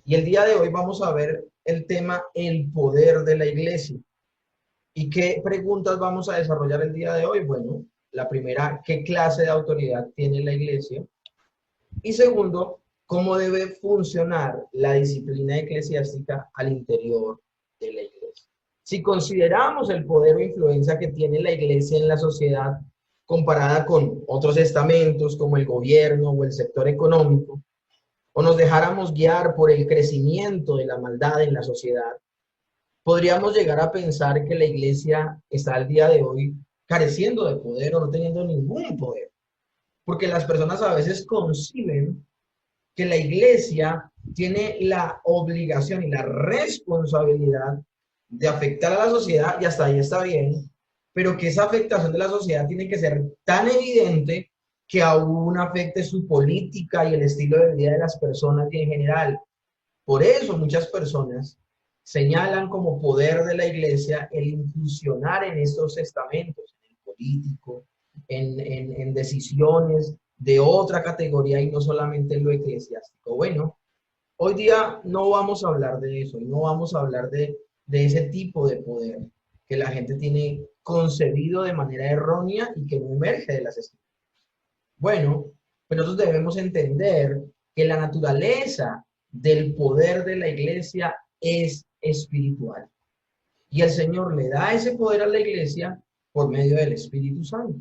Y el día de hoy vamos a ver el tema el poder de la iglesia. ¿Y qué preguntas vamos a desarrollar el día de hoy? Bueno, la primera, ¿qué clase de autoridad tiene la iglesia? Y segundo, ¿cómo debe funcionar la disciplina eclesiástica al interior de la iglesia? Si consideramos el poder o influencia que tiene la iglesia en la sociedad comparada con otros estamentos como el gobierno o el sector económico, o nos dejáramos guiar por el crecimiento de la maldad en la sociedad, podríamos llegar a pensar que la iglesia está al día de hoy careciendo de poder o no teniendo ningún poder, porque las personas a veces conciben que la iglesia tiene la obligación y la responsabilidad de afectar a la sociedad, y hasta ahí está bien, pero que esa afectación de la sociedad tiene que ser tan evidente que aún afecte su política y el estilo de vida de las personas y en general. Por eso muchas personas señalan como poder de la iglesia el incursionar en estos estamentos, en el político, en decisiones de otra categoría y no solamente en lo eclesiástico. Bueno, hoy día no vamos a hablar de eso, y no vamos a hablar de ese tipo de poder que la gente tiene concebido de manera errónea y que no emerge de las escrituras. Bueno, pero nosotros debemos entender que la naturaleza del poder de la iglesia es espiritual. Y el Señor le da ese poder a la iglesia por medio del Espíritu Santo.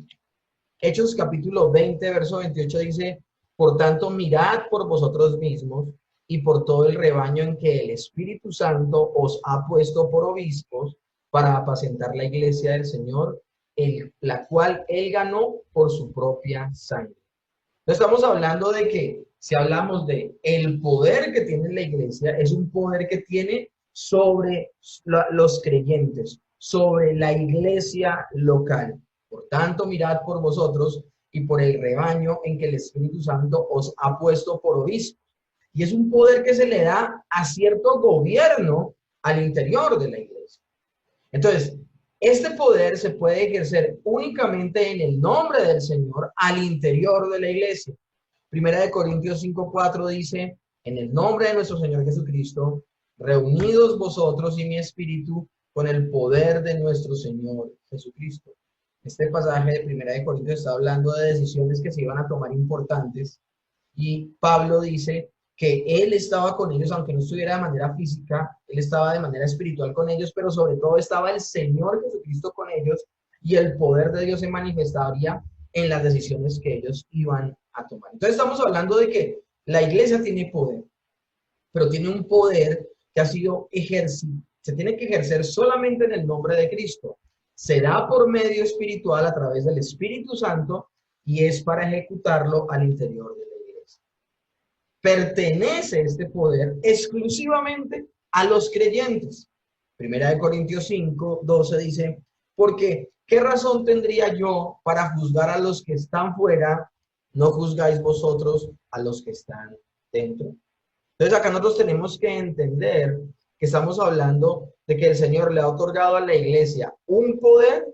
Hechos capítulo 20, verso 28 dice, por tanto, mirad por vosotros mismos y por todo el rebaño en que el Espíritu Santo os ha puesto por obispos para apacentar la iglesia del Señor, la cual él ganó por su propia sangre. No estamos hablando de que, si hablamos de el poder que tiene la iglesia, es un poder que tiene sobre los creyentes, sobre la iglesia local. Por tanto, mirad por vosotros y por el rebaño en que el Espíritu Santo os ha puesto por obispos. Y es un poder que se le da a cierto gobierno al interior de la iglesia. Entonces, este poder se puede ejercer únicamente en el nombre del Señor al interior de la iglesia. Primera de Corintios 5:4 dice, en el nombre de nuestro Señor Jesucristo, reunidos vosotros y mi espíritu con el poder de nuestro Señor Jesucristo. Este pasaje de Primera de Corintios está hablando de decisiones que se iban a tomar importantes, y Pablo dice que él estaba con ellos, aunque no estuviera de manera física, él estaba de manera espiritual con ellos, pero sobre todo estaba el Señor Jesucristo con ellos, y el poder de Dios se manifestaría en las decisiones que ellos iban a tomar. Entonces estamos hablando de que la iglesia tiene poder, pero tiene un poder que ha sido ejercido, se tiene que ejercer solamente en el nombre de Cristo. Se da por medio espiritual a través del Espíritu Santo y es para ejecutarlo al interior de la iglesia. Pertenece este poder exclusivamente a los creyentes. Primera de Corintios 5:12 dice, porque ¿qué razón tendría yo para juzgar a los que están fuera? ¿No juzgáis vosotros a los que están dentro? Entonces acá nosotros tenemos que entender que estamos hablando de que el Señor le ha otorgado a la iglesia un poder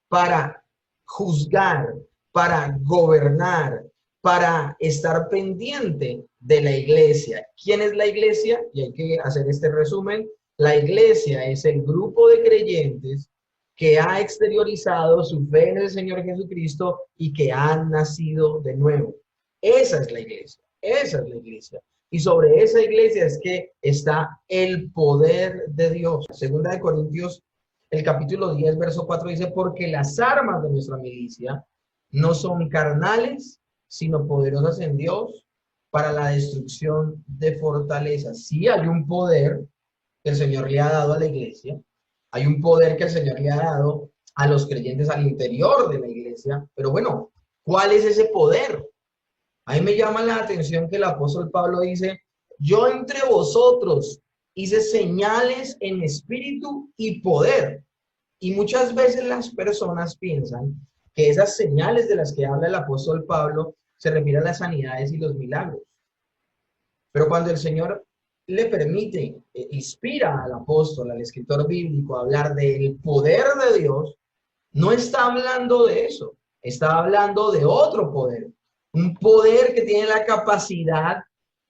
para juzgar, para gobernar, para estar pendiente de la iglesia. ¿Quién es la iglesia? Y hay que hacer este resumen. La iglesia es el grupo de creyentes que ha exteriorizado su fe en el Señor Jesucristo y que han nacido de nuevo. Esa es la iglesia, esa es la iglesia. Y sobre esa iglesia es que está el poder de Dios. Segunda de Corintios, el capítulo 10, verso 4 dice, porque las armas de nuestra milicia no son carnales, sino poderosas en Dios para la destrucción de fortalezas. Sí hay un poder que el Señor le ha dado a la iglesia, hay un poder que el Señor le ha dado a los creyentes al interior de la iglesia, pero bueno, ¿cuál es ese poder? A mí me llama la atención que el apóstol Pablo dice, yo entre vosotros hice señales en espíritu y poder. Y muchas veces las personas piensan que esas señales de las que habla el apóstol Pablo se refieren a las sanidades y los milagros. Pero cuando el Señor le permite, inspira al apóstol, al escritor bíblico, a hablar del poder de Dios, no está hablando de eso, está hablando de otro poder. Un poder que tiene la capacidad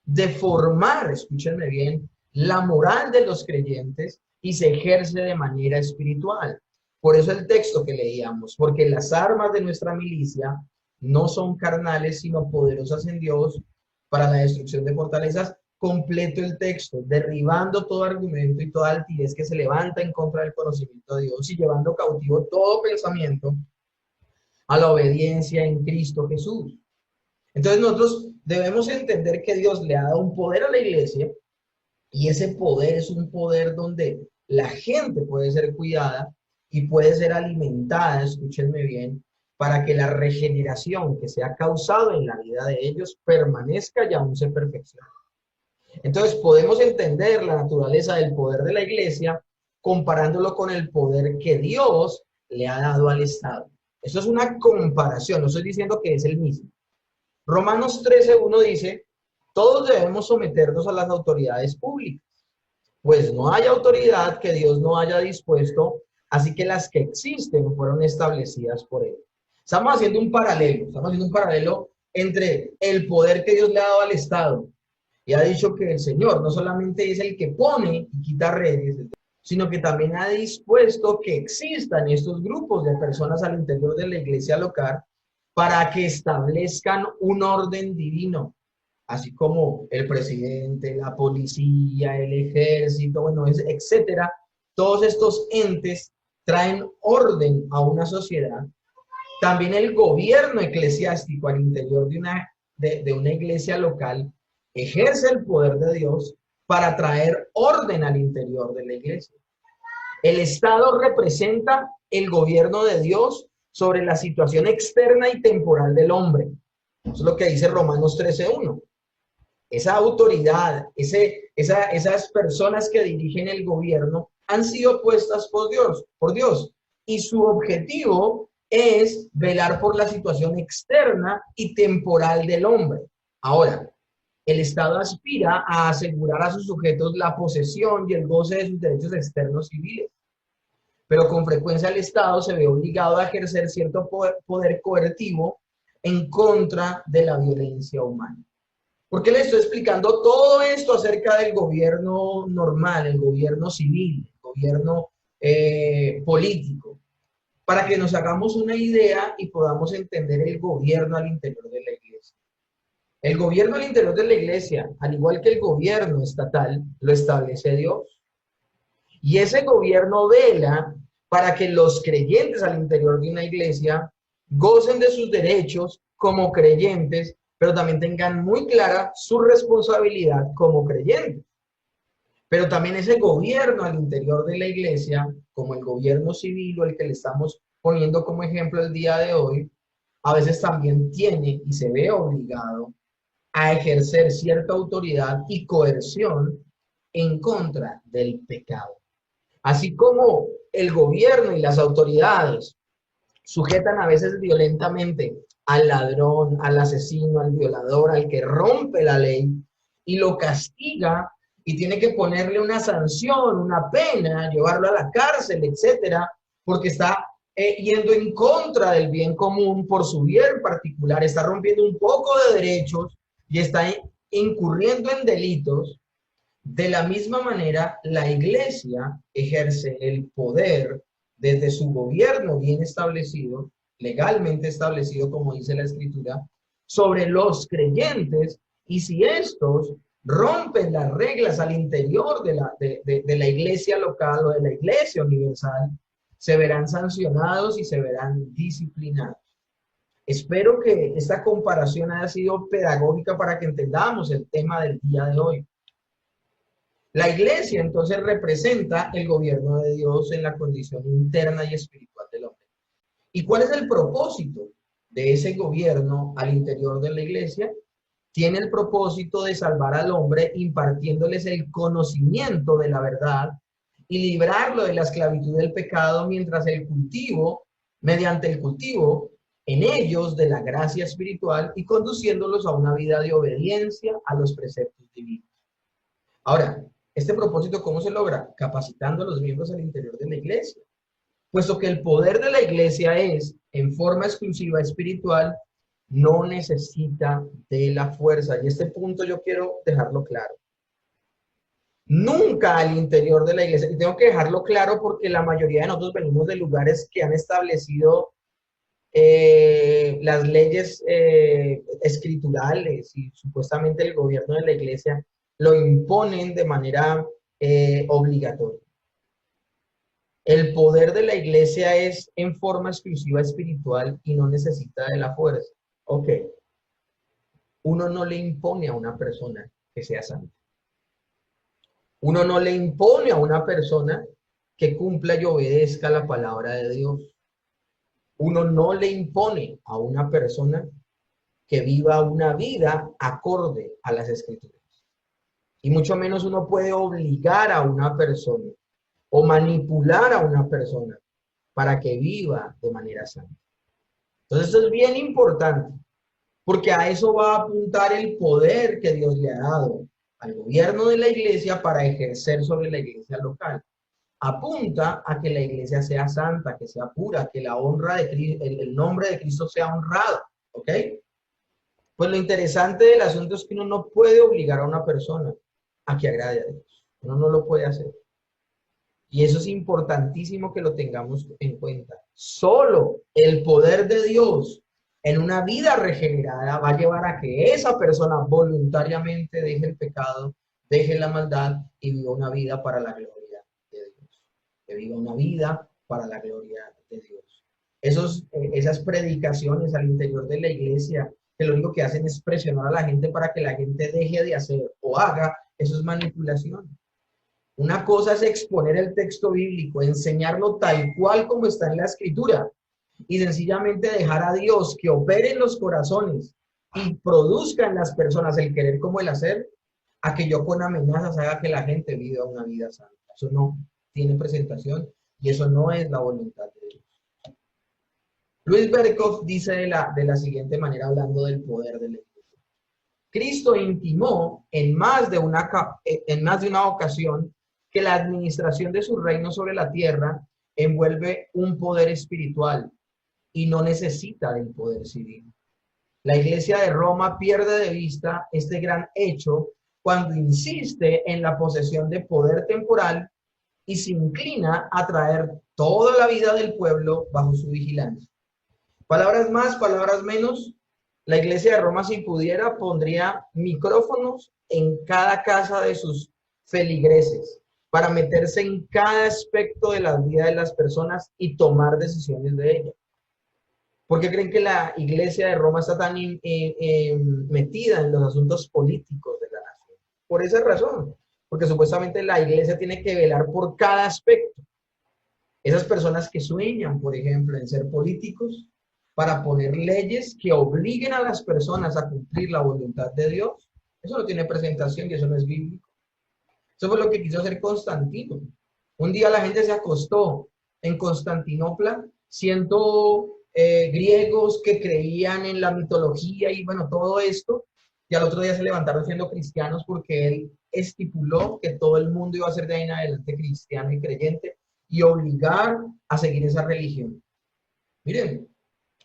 de formar, escúchenme bien, la moral de los creyentes y se ejerce de manera espiritual. Por eso el texto que leíamos, porque las armas de nuestra milicia no son carnales, sino poderosas en Dios para la destrucción de fortalezas. Completo el texto, derribando todo argumento y toda altivez que se levanta en contra del conocimiento de Dios y llevando cautivo todo pensamiento a la obediencia en Cristo Jesús. Entonces nosotros debemos entender que Dios le ha dado un poder a la iglesia y ese poder es un poder donde la gente puede ser cuidada y puede ser alimentada, escúchenme bien, para que la regeneración que se ha causado en la vida de ellos permanezca y aún se perfeccione. Entonces podemos entender la naturaleza del poder de la iglesia comparándolo con el poder que Dios le ha dado al Estado. Eso es una comparación, no estoy diciendo que es el mismo. Romanos 13:1 dice, todos debemos someternos a las autoridades públicas, pues no hay autoridad que Dios no haya dispuesto, así que las que existen fueron establecidas por Él. Estamos haciendo un paralelo entre el poder que Dios le ha dado al Estado y ha dicho que el Señor no solamente es el que pone y quita redes, sino que también ha dispuesto que existan estos grupos de personas al interior de la iglesia local para que establezcan un orden divino, así como el presidente, la policía, el ejército, bueno, etcétera. Todos estos entes traen orden a una sociedad. También el gobierno eclesiástico al interior de una iglesia local ejerce el poder de Dios para traer orden al interior de la iglesia. El Estado representa el gobierno de Dios sobre la situación externa y temporal del hombre. Eso es lo que dice Romanos 13:1. Esa autoridad, esas personas que dirigen el gobierno han sido puestas por Dios, y su objetivo es velar por la situación externa y temporal del hombre. Ahora, el Estado aspira a asegurar a sus sujetos la posesión y el goce de sus derechos externos civiles, pero con frecuencia el Estado se ve obligado a ejercer cierto poder coercitivo en contra de la violencia humana. ¿Por qué le estoy explicando todo esto acerca del gobierno normal, el gobierno civil, el gobierno político? Para que nos hagamos una idea y podamos entender el gobierno al interior de la iglesia. El gobierno al interior de la iglesia, al igual que el gobierno estatal, lo establece Dios. Y ese gobierno vela para que los creyentes al interior de una iglesia gocen de sus derechos como creyentes, pero también tengan muy clara su responsabilidad como creyentes. Pero también ese gobierno al interior de la iglesia, como el gobierno civil o el que le estamos poniendo como ejemplo el día de hoy, a veces también tiene y se ve obligado a ejercer cierta autoridad y coerción en contra del pecado. Así como el gobierno y las autoridades sujetan a veces violentamente al ladrón, al asesino, al violador, al que rompe la ley y lo castiga y tiene que ponerle una sanción, una pena, llevarlo a la cárcel, etcétera, porque está yendo en contra del bien común por su bien particular, está rompiendo un poco de derechos y está incurriendo en delitos. De la misma manera, la iglesia ejerce el poder desde su gobierno bien establecido, legalmente establecido, como dice la Escritura, sobre los creyentes, y si estos rompen las reglas al interior de la iglesia local o de la iglesia universal, se verán sancionados y se verán disciplinados. Espero que esta comparación haya sido pedagógica para que entendamos el tema del día de hoy. La iglesia entonces representa el gobierno de Dios en la condición interna y espiritual del hombre. ¿Y cuál es el propósito de ese gobierno al interior de la iglesia? Tiene el propósito de salvar al hombre impartiéndoles el conocimiento de la verdad y librarlo de la esclavitud del pecado mediante el cultivo en ellos de la gracia espiritual y conduciéndolos a una vida de obediencia a los preceptos divinos. Ahora, este propósito, ¿cómo se logra? Capacitando a los miembros al interior de la iglesia. Puesto que el poder de la iglesia es, en forma exclusiva, espiritual, no necesita de la fuerza. Y este punto yo quiero dejarlo claro. Nunca al interior de la iglesia, y tengo que dejarlo claro porque la mayoría de nosotros venimos de lugares que han establecido las leyes escriturales y supuestamente el gobierno de la iglesia lo imponen de manera obligatoria. El poder de la iglesia es en forma exclusiva espiritual y no necesita de la fuerza. Ok, uno no le impone a una persona que sea santa. Uno no le impone a una persona que cumpla y obedezca la palabra de Dios. Uno no le impone a una persona que viva una vida acorde a las escrituras. Y mucho menos uno puede obligar a una persona o manipular a una persona para que viva de manera santa. Entonces esto es bien importante, porque a eso va a apuntar el poder que Dios le ha dado al gobierno de la iglesia para ejercer sobre la iglesia local. Apunta a que la iglesia sea santa, que sea pura, que la honra de Cristo, el nombre de Cristo sea honrado, ¿ok? Pues lo interesante del asunto es que uno no puede obligar a una persona a que agrade a Dios. Uno no lo puede hacer. Y eso es importantísimo que lo tengamos en cuenta. Solo el poder de Dios en una vida regenerada va a llevar a que esa persona voluntariamente deje el pecado, deje la maldad y viva una vida para la gloria de Dios. Que viva una vida para la gloria de Dios. Esas predicaciones al interior de la iglesia, que lo único que hacen es presionar a la gente para que la gente deje de hacer o haga, eso es manipulación. Una cosa es exponer el texto bíblico, enseñarlo tal cual como está en la escritura y sencillamente dejar a Dios que opere en los corazones y produzca en las personas el querer como el hacer, a que yo con amenazas haga que la gente viva una vida santa. Eso no tiene presentación y eso no es la voluntad de Dios. Luis Berkhoff dice de la siguiente manera, hablando del poder de la iglesia. Cristo intimó en más de una ocasión que la administración de su reino sobre la tierra envuelve un poder espiritual y no necesita del poder civil. La Iglesia de Roma pierde de vista este gran hecho cuando insiste en la posesión de poder temporal y se inclina a traer toda la vida del pueblo bajo su vigilancia. Palabras más, palabras menos, la Iglesia de Roma, si pudiera, pondría micrófonos en cada casa de sus feligreses para meterse en cada aspecto de la vida de las personas y tomar decisiones de ellas. ¿Por qué creen que la Iglesia de Roma está tan metida en los asuntos políticos de la nación? Por esa razón, porque supuestamente la Iglesia tiene que velar por cada aspecto. Esas personas que sueñan, por ejemplo, en ser políticos, para poner leyes que obliguen a las personas a cumplir la voluntad de Dios, eso no tiene presentación y eso no es bíblico. Eso fue lo que quiso hacer Constantino. Un día la gente se acostó en Constantinopla, siendo griegos que creían en la mitología y bueno, todo esto, y al otro día se levantaron siendo cristianos porque él estipuló que todo el mundo iba a ser de ahí en adelante cristiano y creyente y obligar a seguir esa religión. Miren,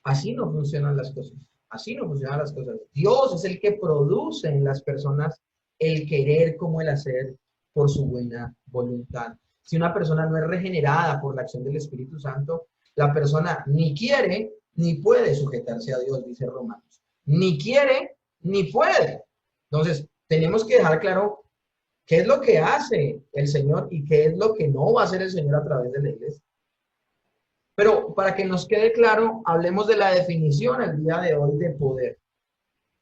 así no funcionan las cosas. Así no funcionan las cosas. Dios es el que produce en las personas el querer como el hacer por su buena voluntad. Si una persona no es regenerada por la acción del Espíritu Santo, la persona ni quiere ni puede sujetarse a Dios, dice Romanos. Ni quiere ni puede. Entonces, tenemos que dejar claro qué es lo que hace el Señor y qué es lo que no va a hacer el Señor a través de la iglesia. Pero para que nos quede claro, hablemos de la definición el día de hoy de poder.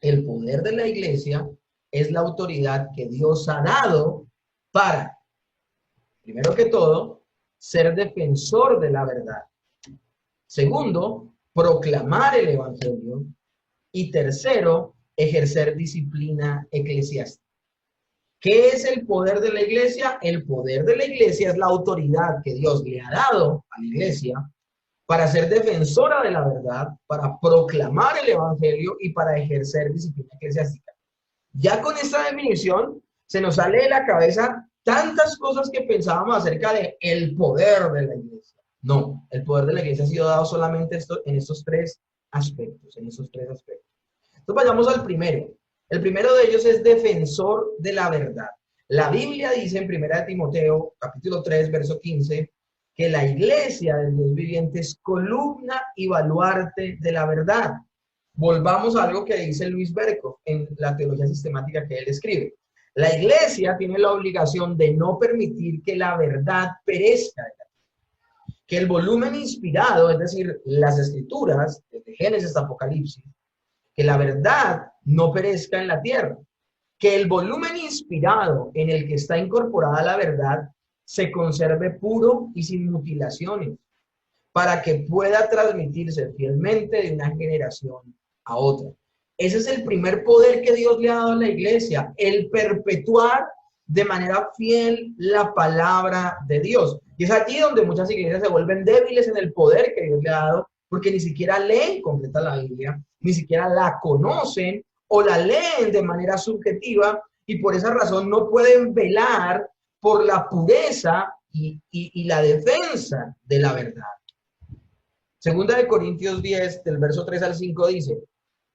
El poder de la iglesia es la autoridad que Dios ha dado para, primero que todo, ser defensor de la verdad. Segundo, proclamar el evangelio. Y tercero, ejercer disciplina eclesiástica. ¿Qué es el poder de la iglesia? El poder de la iglesia es la autoridad que Dios le ha dado a la iglesia para ser defensora de la verdad, para proclamar el evangelio y para ejercer disciplina eclesiástica. Ya con esta definición se nos sale de la cabeza tantas cosas que pensábamos acerca de el poder de la iglesia. No, el poder de la iglesia ha sido dado solamente en estos tres aspectos, Entonces vayamos al primero. El primero de ellos es defensor de la verdad. La Biblia dice en 1 Timoteo, capítulo 3, verso 15, que la iglesia del Dios viviente es columna y baluarte de la verdad. Volvamos a algo que dice Luis Berkhoff en la teología sistemática que él escribe. La iglesia tiene la obligación de no permitir que la verdad perezca, que el volumen inspirado, es decir, las escrituras, desde Génesis hasta Apocalipsis, que la verdad no perezca en la tierra, que el volumen inspirado en el que está incorporada la verdad se conserve puro y sin mutilaciones, para que pueda transmitirse fielmente de una generación a otra. Ese es el primer poder que Dios le ha dado a la iglesia, el perpetuar de manera fiel la palabra de Dios. Y es aquí donde muchas iglesias se vuelven débiles en el poder que Dios le ha dado, porque ni siquiera leen completa la Biblia, ni siquiera la conocen o la leen de manera subjetiva, y por esa razón no pueden velar por la pureza y la defensa de la verdad. Segunda de Corintios 10, del verso 3 al 5 dice,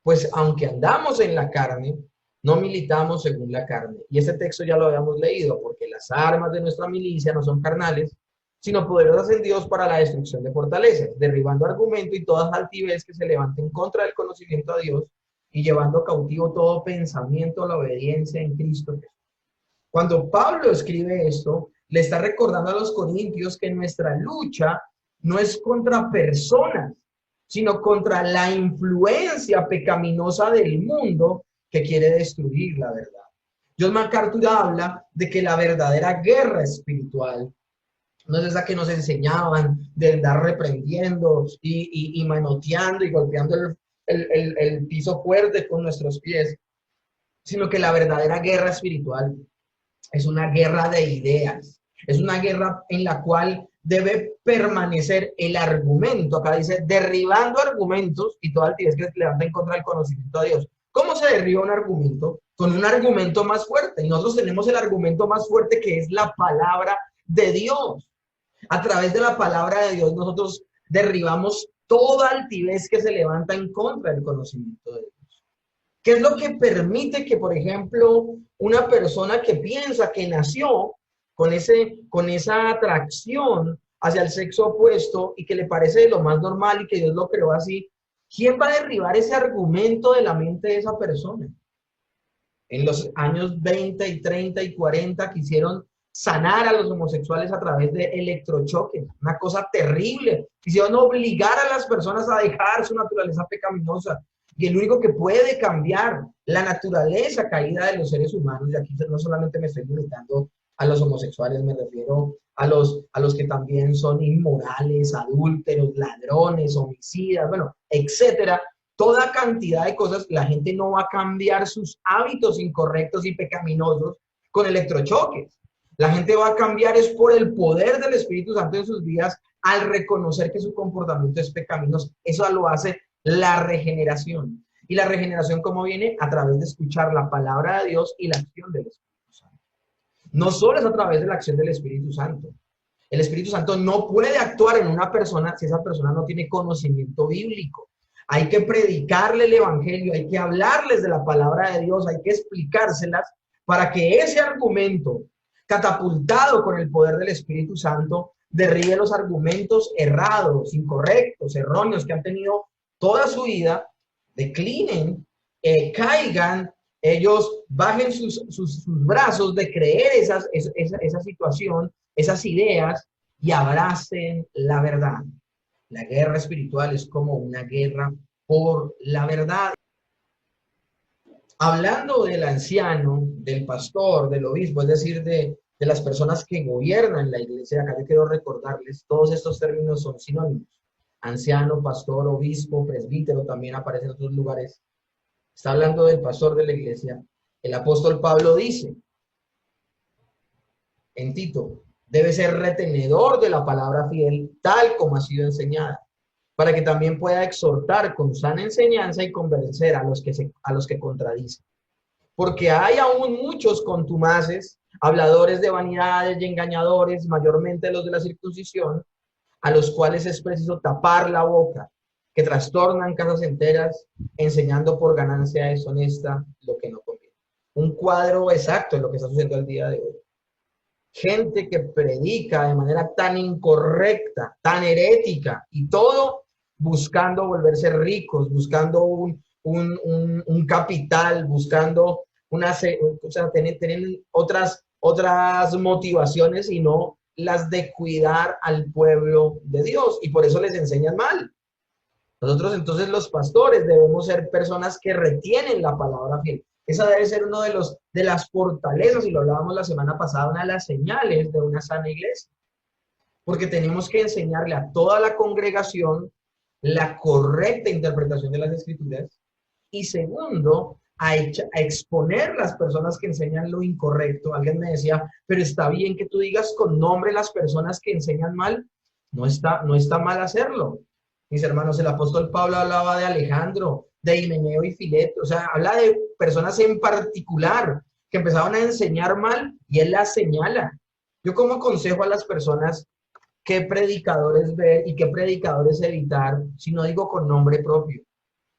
pues aunque andamos en la carne, no militamos según la carne. Y este texto ya lo habíamos leído, porque las armas de nuestra milicia no son carnales, sino poderosas en Dios para la destrucción de fortalezas, derribando argumento y todas altivez que se levanten contra el conocimiento a Dios y llevando cautivo todo pensamiento a la obediencia en Cristo Jesús. Cuando Pablo escribe esto, le está recordando a los corintios que nuestra lucha no es contra personas, sino contra la influencia pecaminosa del mundo que quiere destruir la verdad. John MacArthur habla de que la verdadera guerra espiritual no es esa que nos enseñaban de andar reprendiendo y manoteando y golpeando el piso fuerte con nuestros pies, sino que la verdadera guerra espiritual es una guerra de ideas, es una guerra en la cual debe permanecer el argumento. Acá dice, derribando argumentos y toda altivez que se levanta en contra del conocimiento de Dios. ¿Cómo se derriba un argumento? Con un argumento más fuerte. Y nosotros tenemos el argumento más fuerte, que es la palabra de Dios. A través de la palabra de Dios nosotros derribamos toda altivez que se levanta en contra del conocimiento de Dios. ¿Qué es lo que permite que, por ejemplo, una persona que piensa que nació con esa atracción hacia el sexo opuesto y que le parece de lo más normal y que Dios lo creó así, quién va a derribar ese argumento de la mente de esa persona? En los años 20 y 30 y 40 quisieron sanar a los homosexuales a través de electrochoques, una cosa terrible. Quisieron obligar a las personas a dejar su naturaleza pecaminosa. Y el único que puede cambiar la naturaleza caída de los seres humanos, y aquí no solamente me estoy limitando a los homosexuales, me refiero a los que también son inmorales, adúlteros, ladrones, homicidas, bueno, etcétera. Toda cantidad de cosas, la gente no va a cambiar sus hábitos incorrectos y pecaminosos con electrochoques. La gente va a cambiar es por el poder del Espíritu Santo en sus vidas al reconocer que su comportamiento es pecaminoso. Eso lo hace la regeneración. ¿Y la regeneración cómo viene? A través de escuchar la palabra de Dios y la acción del Espíritu Santo. No solo es a través de la acción del Espíritu Santo. El Espíritu Santo no puede actuar en una persona si esa persona no tiene conocimiento bíblico. Hay que predicarle el Evangelio, hay que hablarles de la palabra de Dios, hay que explicárselas para que ese argumento, catapultado con el poder del Espíritu Santo, derribe los argumentos errados, incorrectos, erróneos que han tenido toda su vida, declinen, caigan, ellos bajen sus brazos de creer esa situación, esas ideas, y abracen la verdad. La guerra espiritual es como una guerra por la verdad. Hablando del anciano, del pastor, del obispo, es decir, de las personas que gobiernan la iglesia, acá yo quiero recordarles, todos estos términos son sinónimos. Anciano, pastor, obispo, presbítero, también aparece en otros lugares. Está hablando del pastor de la iglesia. El apóstol Pablo dice en Tito, debe ser retenedor de la palabra fiel, tal como ha sido enseñada, para que también pueda exhortar con sana enseñanza y convencer a los que contradicen. Porque hay aún muchos contumaces, habladores de vanidades y engañadores, mayormente los de la circuncisión, a los cuales es preciso tapar la boca, que trastornan casas enteras, enseñando por ganancia deshonesta lo que no conviene. Un cuadro exacto de lo que está sucediendo al día de hoy. Gente que predica de manera tan incorrecta, tan herética, y todo buscando volverse ricos, buscando un capital, buscando o sea, tener otras motivaciones y no las de cuidar al pueblo de Dios, y por eso les enseñan mal. Nosotros entonces los pastores debemos ser personas que retienen la palabra fiel. Esa debe ser uno de las fortalezas, y lo hablábamos la semana pasada, una de las señales de una sana iglesia. Porque tenemos que enseñarle a toda la congregación la correcta interpretación de las escrituras. Y segundo, a exponer las personas que enseñan lo incorrecto. Alguien me decía, pero está bien que tú digas con nombre las personas que enseñan mal. No está mal hacerlo. Mis hermanos, el apóstol Pablo hablaba de Alejandro, de Himeneo y Fileto, o sea, habla de personas en particular que empezaban a enseñar mal y él las señala. Yo como aconsejo a las personas qué predicadores ver y qué predicadores evitar si no digo con nombre propio.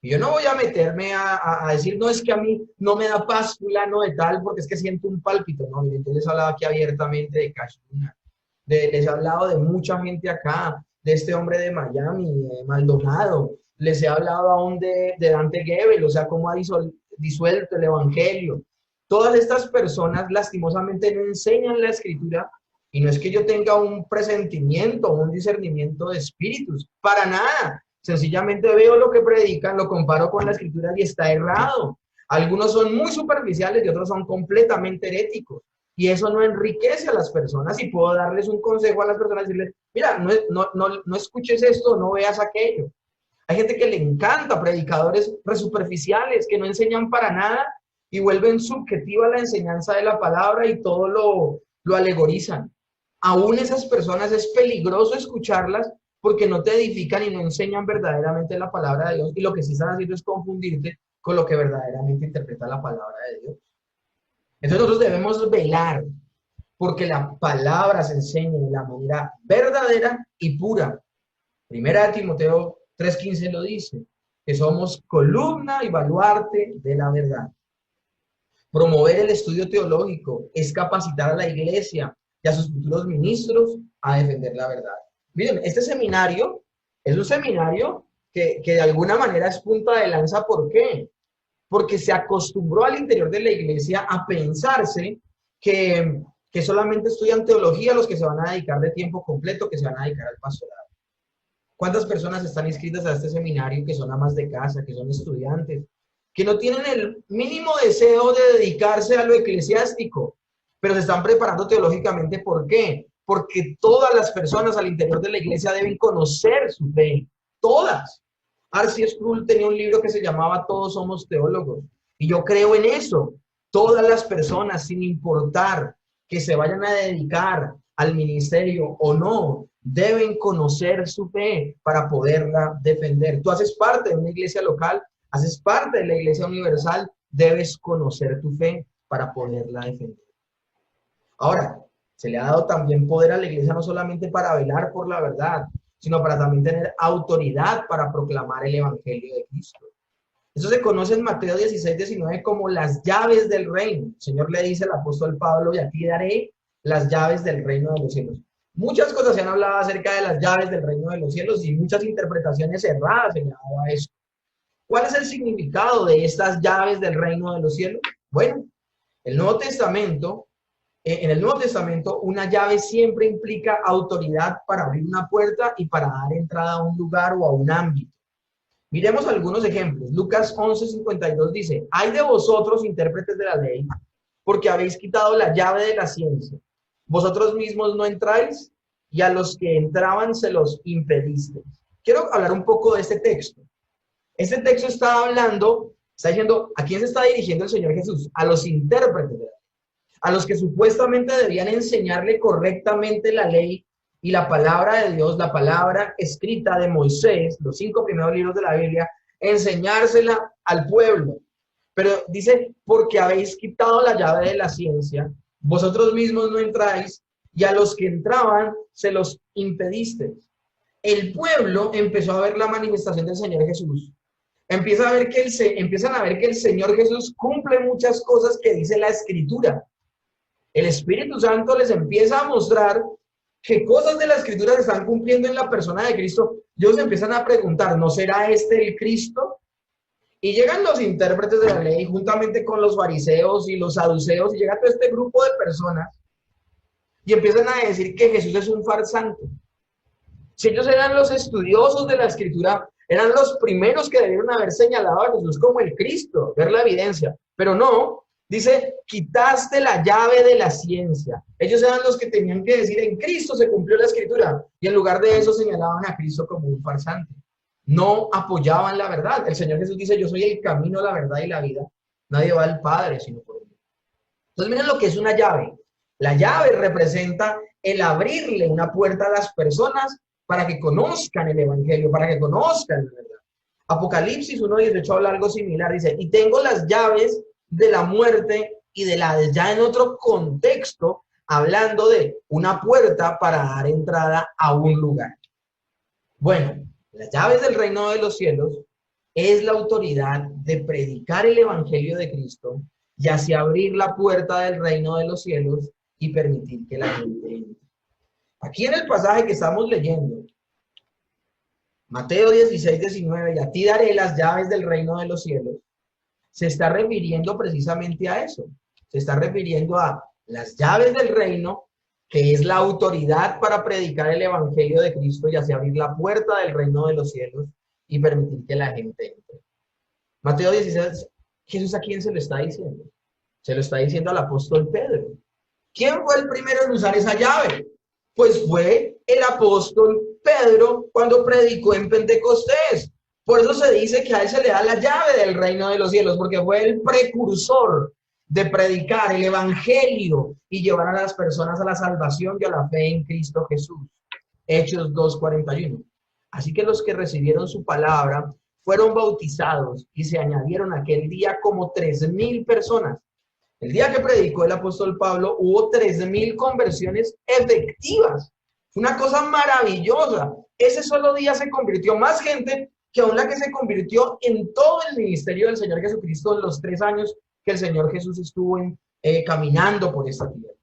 Y yo no voy a meterme a decir, no, es que a mí no me da paz fulano de tal porque es que siento un pálpito. No, miren, yo les hablaba aquí abiertamente de Cash Luna. Les he hablado de mucha gente acá, de este hombre de Miami, Maldonado. Les he hablado aún de Dante Gebel, o sea, cómo ha disuelto el evangelio. Todas estas personas lastimosamente no enseñan la escritura, y no es que yo tenga un presentimiento o un discernimiento de espíritus, para nada. Sencillamente veo lo que predican, lo comparo con la escritura y está errado. Algunos son muy superficiales y otros son completamente heréticos. Y eso no enriquece a las personas, y puedo darles un consejo a las personas, decirles, mira, no escuches esto, no veas aquello. Hay gente que le encanta, predicadores superficiales que no enseñan para nada y vuelven subjetiva la enseñanza de la palabra y todo lo alegorizan. Aún esas personas es peligroso escucharlas porque no te edifican y no enseñan verdaderamente la palabra de Dios, y lo que sí están haciendo es confundirte con lo que verdaderamente interpreta la palabra de Dios. Entonces nosotros debemos velar porque la palabra se enseñe de la manera verdadera y pura. Primera de Timoteo 3:15 lo dice, que somos columna y baluarte de la verdad. Promover el estudio teológico es capacitar a la iglesia y a sus futuros ministros a defender la verdad. Miren, este seminario es un seminario que de alguna manera es punta de lanza. ¿Por qué? Porque se acostumbró al interior de la iglesia a pensarse que solamente estudian teología los que se van a dedicar de tiempo completo, que se van a dedicar al pastorado. ¿Cuántas personas están inscritas a este seminario que son amas de casa, que son estudiantes, que no tienen el mínimo deseo de dedicarse a lo eclesiástico, pero se están preparando teológicamente? ¿Por qué? Porque todas las personas al interior de la iglesia deben conocer su fe, todas. R.C. Sproul tenía un libro que se llamaba Todos somos teólogos, y yo creo en eso. Todas las personas, sin importar que se vayan a dedicar al ministerio o no, deben conocer su fe para poderla defender. Tú haces parte de una iglesia local, haces parte de la iglesia universal, debes conocer tu fe para poderla defender. Ahora, se le ha dado también poder a la iglesia no solamente para velar por la verdad, sino para también tener autoridad para proclamar el evangelio de Cristo. Eso se conoce en Mateo 16:19 como las llaves del reino. El Señor le dice al apóstol Pablo, y a ti daré las llaves del reino de los cielos. Muchas cosas se han hablado acerca de las llaves del reino de los cielos y muchas interpretaciones erradas se han dado a eso. ¿Cuál es el significado de estas llaves del reino de los cielos? Bueno, el Nuevo Testamento, en el Nuevo Testamento, una llave siempre implica autoridad para abrir una puerta y para dar entrada a un lugar o a un ámbito. Miremos algunos ejemplos. Lucas 11:52 dice, hay de vosotros, intérpretes de la ley, porque habéis quitado la llave de la ciencia. Vosotros mismos no entráis, y a los que entraban se los impedisteis. Quiero hablar un poco de este texto. Este texto está diciendo, ¿a quién se está dirigiendo el Señor Jesús? A los intérpretes de la ley, a los que supuestamente debían enseñarle correctamente la ley y la palabra de Dios, la palabra escrita de Moisés, los 5 primeros libros de la Biblia, enseñársela al pueblo. Pero dice, porque habéis quitado la llave de la ciencia, vosotros mismos no entráis, y a los que entraban se los impedisteis. el pueblo empezó a ver la manifestación del Señor Jesús. Empiezan a ver que el Señor Jesús cumple muchas cosas que dice la Escritura. El Espíritu Santo les empieza a mostrar que cosas de la Escritura se están cumpliendo en la persona de Cristo. Ellos empiezan a preguntar, ¿no será este el Cristo? Y llegan los intérpretes de la ley juntamente con los fariseos y los saduceos, y llega todo este grupo de personas y empiezan a decir que Jesús es un farsante. Si ellos eran los estudiosos de la Escritura, eran los primeros que debieron haber señalado a Jesús como el Cristo, ver la evidencia. Pero no, dice, quitaste la llave de la ciencia. Ellos eran los que tenían que decir, en Cristo se cumplió la Escritura. Y en lugar de eso señalaban a Cristo como un farsante. No apoyaban la verdad. El Señor Jesús dice, yo soy el camino, la verdad y la vida. Nadie va al Padre sino por mí. Entonces miren lo que es una llave. La llave representa el abrirle una puerta a las personas para que conozcan el Evangelio, para que conozcan la verdad. Apocalipsis 1:18 habla algo similar. Dice, y tengo las llaves de la muerte y de la, ya en otro contexto, hablando de una puerta para dar entrada a un lugar. Bueno, las llaves del reino de los cielos es la autoridad de predicar el Evangelio de Cristo y así abrir la puerta del reino de los cielos y permitir que la gente entre. Aquí en el pasaje que estamos leyendo, Mateo 16:19, y a ti daré las llaves del reino de los cielos, se está refiriendo precisamente a eso. Se está refiriendo a las llaves del reino, que es la autoridad para predicar el Evangelio de Cristo y así abrir la puerta del reino de los cielos y permitir que la gente entre. Mateo 16, ¿Jesús a quién se lo está diciendo? Se lo está diciendo al apóstol Pedro. ¿Quién fue el primero en usar esa llave? Pues fue el apóstol Pedro cuando predicó en Pentecostés. Por eso se dice que a él se le da la llave del reino de los cielos, porque fue el precursor de predicar el Evangelio y llevar a las personas a la salvación y a la fe en Cristo Jesús. Hechos 2:41. Así que los que recibieron su palabra fueron bautizados y se añadieron aquel día como 3,000 personas. El día que predicó el apóstol Pablo hubo 3,000 conversiones efectivas. Una cosa maravillosa. Ese solo día se convirtió más gente que aún la que se convirtió en todo el ministerio del Señor Jesucristo en los 3 años que el Señor Jesús estuvo caminando por esta tierra.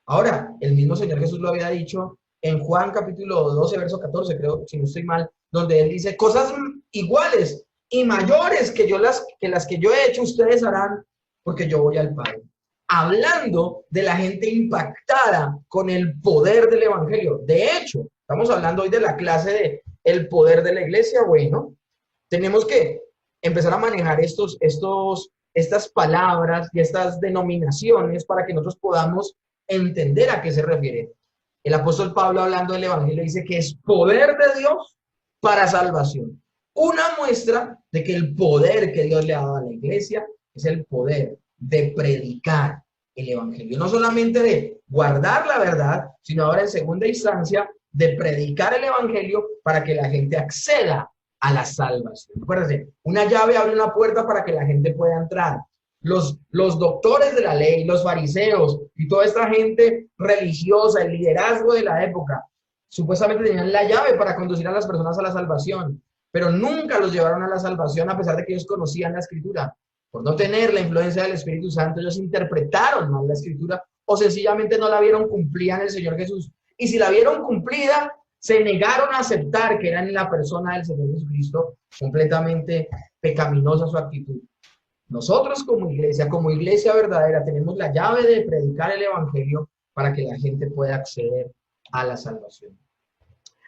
Ahora, el mismo Señor Jesús lo había dicho en Juan capítulo 12, verso 14, creo, si no estoy mal, donde él dice, cosas iguales y mayores que las que yo he hecho, ustedes harán, porque yo voy al Padre. Hablando de la gente impactada con el poder del Evangelio. De hecho, estamos hablando hoy de la clase de el poder de la iglesia. Bueno, tenemos que empezar a manejar estas palabras y estas denominaciones para que nosotros podamos entender a qué se refiere. El apóstol Pablo, hablando del Evangelio, dice que es poder de Dios para salvación. Una muestra de que el poder que Dios le ha dado a la iglesia es el poder de predicar el Evangelio. No solamente de guardar la verdad, sino ahora en segunda instancia de predicar el Evangelio para que la gente acceda a la salvación. Acuérdense, una llave abre una puerta para que la gente pueda entrar. Los doctores de la ley, los fariseos y toda esta gente religiosa, el liderazgo de la época, supuestamente tenían la llave para conducir a las personas a la salvación, pero nunca los llevaron a la salvación a pesar de que ellos conocían la Escritura. Por no tener la influencia del Espíritu Santo, ellos interpretaron mal la Escritura o sencillamente no la vieron cumplida en el Señor Jesús. Y si la vieron cumplida, se negaron a aceptar que eran la persona del Señor Jesucristo, completamente pecaminosa su actitud. Nosotros como iglesia verdadera, tenemos la llave de predicar el Evangelio para que la gente pueda acceder a la salvación.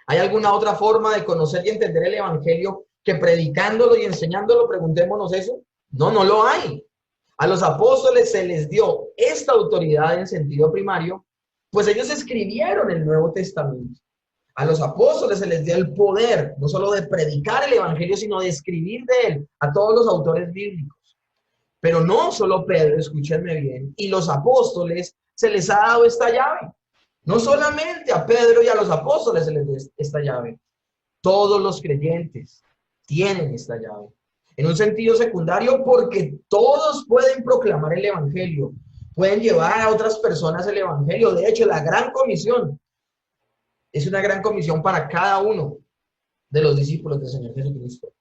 ¿Hay alguna otra forma de conocer y entender el Evangelio que predicándolo y enseñándolo? Preguntémonos eso. No, no lo hay. A los apóstoles se les dio esta autoridad en sentido primario, pues ellos escribieron el Nuevo Testamento. A los apóstoles se les dio el poder, no solo de predicar el Evangelio, sino de escribir de él a todos los autores bíblicos. Pero no solo Pedro, escúchenme bien, y los apóstoles se les ha dado esta llave. No solamente a Pedro y a los apóstoles se les dio esta llave. Todos los creyentes tienen esta llave. En un sentido secundario, porque todos pueden proclamar el Evangelio, pueden llevar a otras personas el Evangelio. De hecho, la gran comisión es una gran comisión para cada uno. de los discípulos del Señor Jesucristo.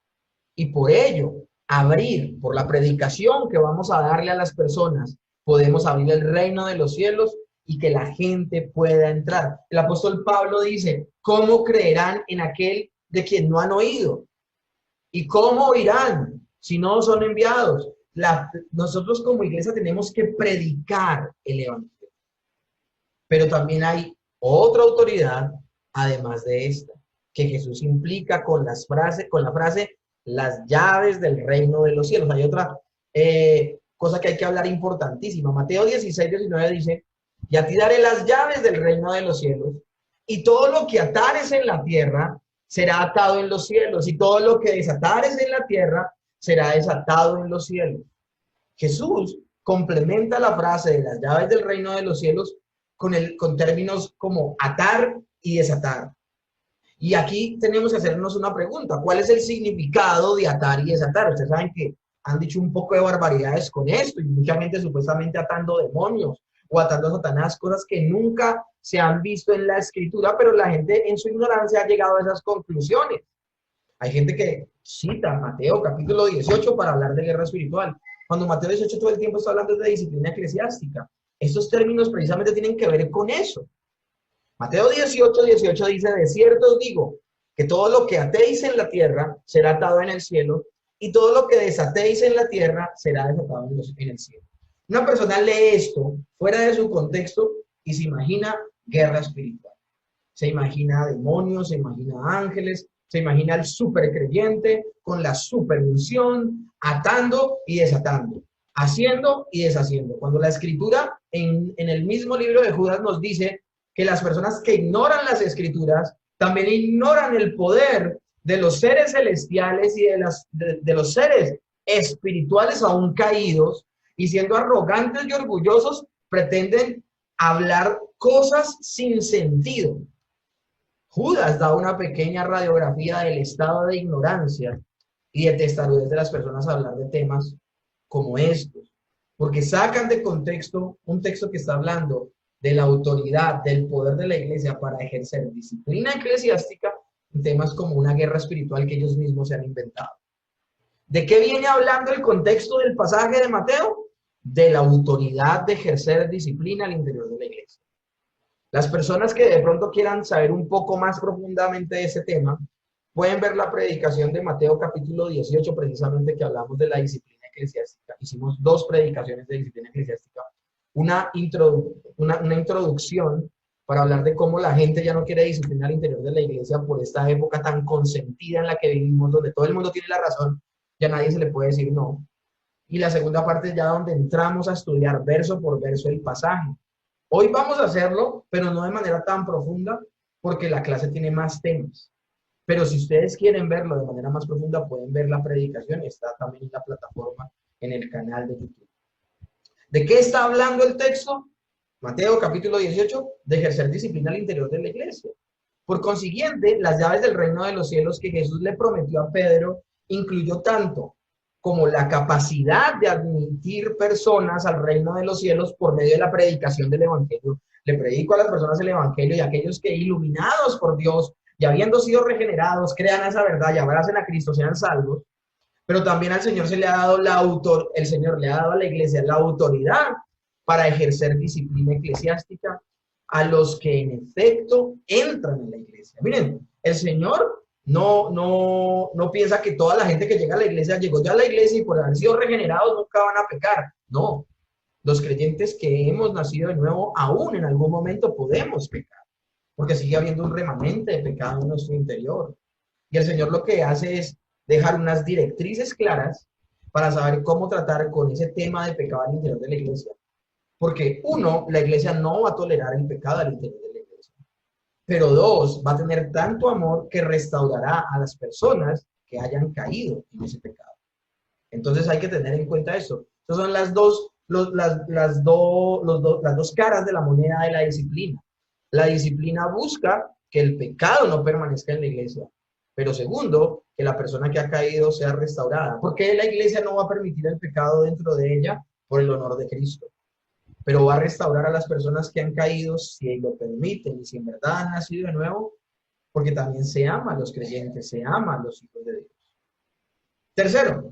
Y por ello, abrir, por la predicación que vamos a darle a las personas, podemos abrir el reino de los cielos y que la gente pueda entrar. El apóstol Pablo dice, ¿cómo creerán en aquel de quien no han oído? ¿Y cómo oirán si no son enviados? Nosotros como iglesia tenemos que predicar el evangelio. Pero también hay otra autoridad, además de esta, que Jesús implica con la frase, las llaves del reino de los cielos. Hay otra cosa que hay que hablar importantísima. Mateo 16:19 dice, y a ti daré las llaves del reino de los cielos, y todo lo que atares en la tierra será atado en los cielos, y todo lo que desatares en la tierra será desatado en los cielos. Jesús complementa la frase de las llaves del reino de los cielos con términos como atar y desatar. Y aquí tenemos que hacernos una pregunta. ¿Cuál es el significado de atar y desatar? Ustedes saben que han dicho un poco de barbaridades con esto y mucha gente supuestamente atando demonios o atando a Satanás, cosas que nunca se han visto en la escritura, pero la gente en su ignorancia ha llegado a esas conclusiones. Hay gente que cita Mateo capítulo 18 para hablar de guerra espiritual, cuando Mateo 18 todo el tiempo está hablando de disciplina eclesiástica. Estos términos precisamente tienen que ver con eso. Mateo 18:18 dice, de cierto os digo, que todo lo que atéis en la tierra será atado en el cielo, y todo lo que desatéis en la tierra será desatado en el cielo. Una persona lee esto fuera de su contexto y se imagina guerra espiritual. Se imagina demonios, se imagina ángeles, se imagina al supercreyente con la superunción, atando y desatando, haciendo y deshaciendo. Cuando la escritura en el mismo libro de Judas nos dice que las personas que ignoran las escrituras también ignoran el poder de los seres celestiales y de los seres espirituales aún caídos, y siendo arrogantes y orgullosos pretenden hablar cosas sin sentido. Judas da una pequeña radiografía del estado de ignorancia y de testarudez de las personas a hablar de temas como estos, porque sacan de contexto un texto que está hablando de la autoridad, del poder de la iglesia para ejercer disciplina eclesiástica en temas como una guerra espiritual que ellos mismos se han inventado. ¿De qué viene hablando el contexto del pasaje de Mateo? De la autoridad de ejercer disciplina al interior de la iglesia. Las personas que de pronto quieran saber un poco más profundamente de ese tema, pueden ver la predicación de Mateo capítulo 18, precisamente que hablamos de la disciplina eclesiástica. Hicimos 2 predicaciones de disciplina eclesiástica. Una introducción para hablar de cómo la gente ya no quiere disciplinar al interior de la iglesia por esta época tan consentida en la que vivimos, donde todo el mundo tiene la razón, ya nadie se le puede decir no. Y la segunda parte es ya donde entramos a estudiar verso por verso el pasaje. Hoy vamos a hacerlo, pero no de manera tan profunda, porque la clase tiene más temas. Pero si ustedes quieren verlo de manera más profunda, pueden ver la predicación, está también en la plataforma, en el canal de YouTube. ¿De qué está hablando el texto? Mateo capítulo 18, de ejercer disciplina al interior de la iglesia. Por consiguiente, las llaves del reino de los cielos que Jesús le prometió a Pedro incluyó tanto como la capacidad de admitir personas al reino de los cielos por medio de la predicación del evangelio. Le predico a las personas el evangelio, y aquellos que, iluminados por Dios y habiendo sido regenerados, crean esa verdad y abracen a Cristo, sean salvos. Pero también al Señor se le ha dado el Señor le ha dado a la iglesia la autoridad para ejercer disciplina eclesiástica a los que en efecto entran en la iglesia. Miren, el Señor no piensa que toda la gente que llega a la iglesia llegó ya a la iglesia y por haber sido regenerados nunca van a pecar. No, los creyentes que hemos nacido de nuevo aún en algún momento podemos pecar, porque sigue habiendo un remanente de pecado en nuestro interior. Y el Señor lo que hace es dejar unas directrices claras para saber cómo tratar con ese tema de pecado al interior de la iglesia. Porque 1, la iglesia no va a tolerar el pecado al interior de la iglesia. Pero 2, va a tener tanto amor que restaurará a las personas que hayan caído en ese pecado. Entonces hay que tener en cuenta eso. Esas son las dos caras de la moneda de la disciplina. La disciplina busca que el pecado no permanezca en la iglesia. Pero segundo, que la persona que ha caído sea restaurada. Porque la iglesia no va a permitir el pecado dentro de ella por el honor de Cristo. Pero va a restaurar a las personas que han caído si lo permiten y si en verdad han nacido de nuevo porque también se ama a los creyentes, se ama a los hijos de Dios. Tercero,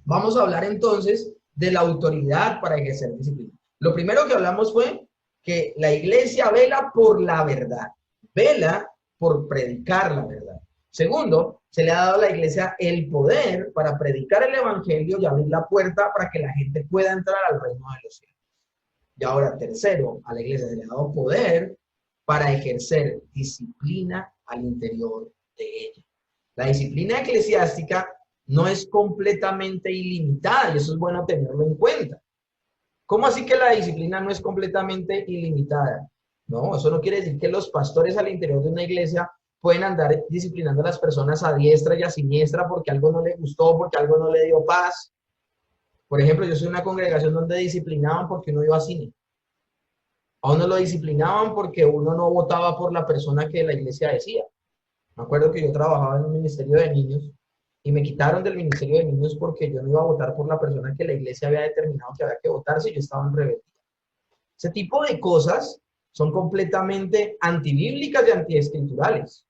vamos a hablar entonces de la autoridad para ejercer disciplina. Lo primero que hablamos fue que la iglesia vela por la verdad, vela por predicar la verdad. Segundo, se le ha dado a la iglesia el poder para predicar el evangelio y abrir la puerta para que la gente pueda entrar al reino de los cielos. Y ahora, tercero, a la iglesia se le ha dado poder para ejercer disciplina al interior de ella. La disciplina eclesiástica no es completamente ilimitada y eso es bueno tenerlo en cuenta. ¿Cómo así que la disciplina no es completamente ilimitada? No, eso no quiere decir que los pastores al interior de una iglesia pueden andar disciplinando a las personas a diestra y a siniestra porque algo no le gustó, porque algo no le dio paz. Por ejemplo, yo soy una congregación donde disciplinaban porque uno iba a cine. A uno lo disciplinaban porque uno no votaba por la persona que la iglesia decía. Me acuerdo que yo trabajaba en un ministerio de niños y me quitaron del ministerio de niños porque yo no iba a votar por la persona que la iglesia había determinado que había que votar si yo estaba en rebeldía. Ese tipo de cosas son completamente antibíblicas y antiescriturales.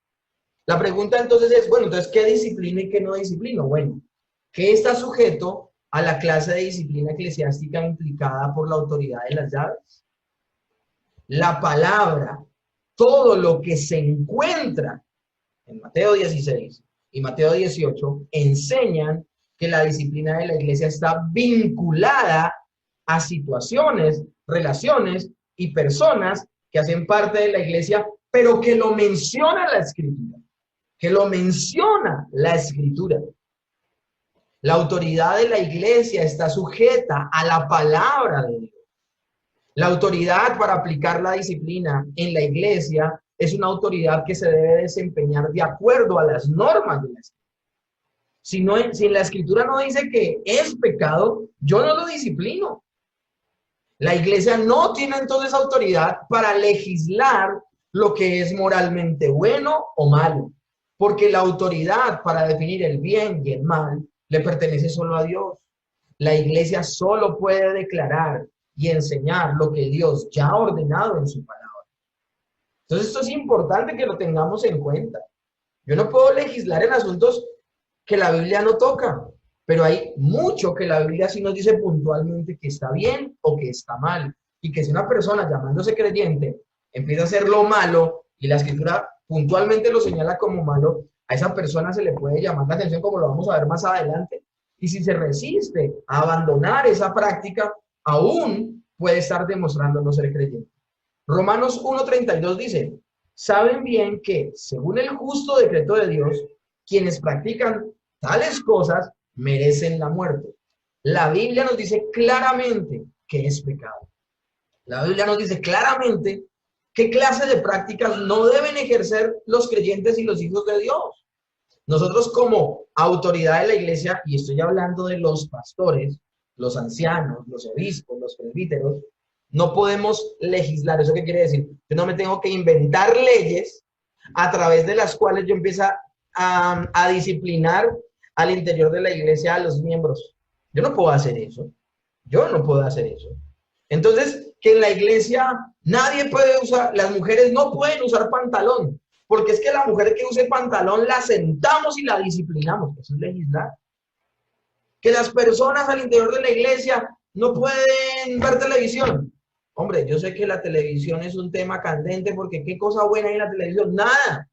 La pregunta entonces es, bueno, entonces, ¿qué disciplina y qué no disciplina? Bueno, ¿qué está sujeto a la clase de disciplina eclesiástica implicada por la autoridad de las llaves? La palabra, todo lo que se encuentra en Mateo 16 y Mateo 18, enseñan que la disciplina de la iglesia está vinculada a situaciones, relaciones y personas que hacen parte de la iglesia, pero que lo menciona la Escritura. Que lo menciona la Escritura. La autoridad de la iglesia está sujeta a la palabra de Dios. La autoridad para aplicar la disciplina en la iglesia es una autoridad que se debe desempeñar de acuerdo a las normas de la Escritura. Si la Escritura no dice que es pecado, yo no lo disciplino. La iglesia no tiene entonces autoridad para legislar lo que es moralmente bueno o malo, porque la autoridad para definir el bien y el mal le pertenece solo a Dios. La iglesia solo puede declarar y enseñar lo que Dios ya ha ordenado en su palabra. Entonces esto es importante que lo tengamos en cuenta. Yo no puedo legislar en asuntos que la Biblia no toca, pero hay mucho que la Biblia sí nos dice puntualmente que está bien o que está mal. Y que si una persona llamándose creyente empieza a hacer lo malo y la Escritura puntualmente lo señala como malo, a esa persona se le puede llamar la atención, como lo vamos a ver más adelante. Y si se resiste a abandonar esa práctica, aún puede estar demostrando no ser creyente. Romanos 1:32 dice, saben bien que, según el justo decreto de Dios, quienes practican tales cosas merecen la muerte. La Biblia nos dice claramente que es pecado. La Biblia nos dice claramente qué clase de prácticas no deben ejercer los creyentes y los hijos de Dios. Nosotros como autoridad de la iglesia, y estoy hablando de los pastores, los ancianos, los obispos, los presbíteros, no podemos legislar. ¿Eso qué quiere decir? Yo no me tengo que inventar leyes a través de las cuales yo empiezo a disciplinar al interior de la iglesia a los miembros. Yo no puedo hacer eso. Yo no puedo hacer eso. Entonces, que en la iglesia nadie puede usar, las mujeres no pueden usar pantalón, porque es que la mujer que use pantalón la sentamos y la disciplinamos. Eso es legislar. Que las personas al interior de la iglesia no pueden ver televisión. Hombre, yo sé que la televisión es un tema candente porque qué cosa buena hay en la televisión, nada.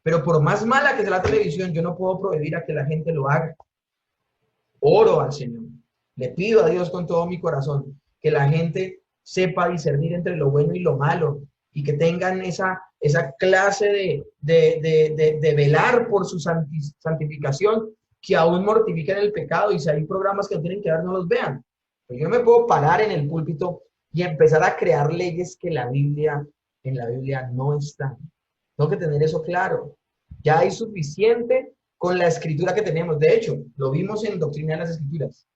Pero por más mala que sea la televisión, yo no puedo prohibir a que la gente lo haga. Oro al Señor. Le pido a Dios con todo mi corazón que la gente sepa discernir entre lo bueno y lo malo y que tengan esa clase de velar por su santificación, que aún mortifiquen el pecado, y si hay programas que no tienen que ver, no los vean. Pero yo no me puedo parar en el púlpito y empezar a crear leyes que en la Biblia no están. Tengo que tener eso claro. Ya hay suficiente con la escritura que tenemos. De hecho, lo vimos en Doctrina de las Escrituras.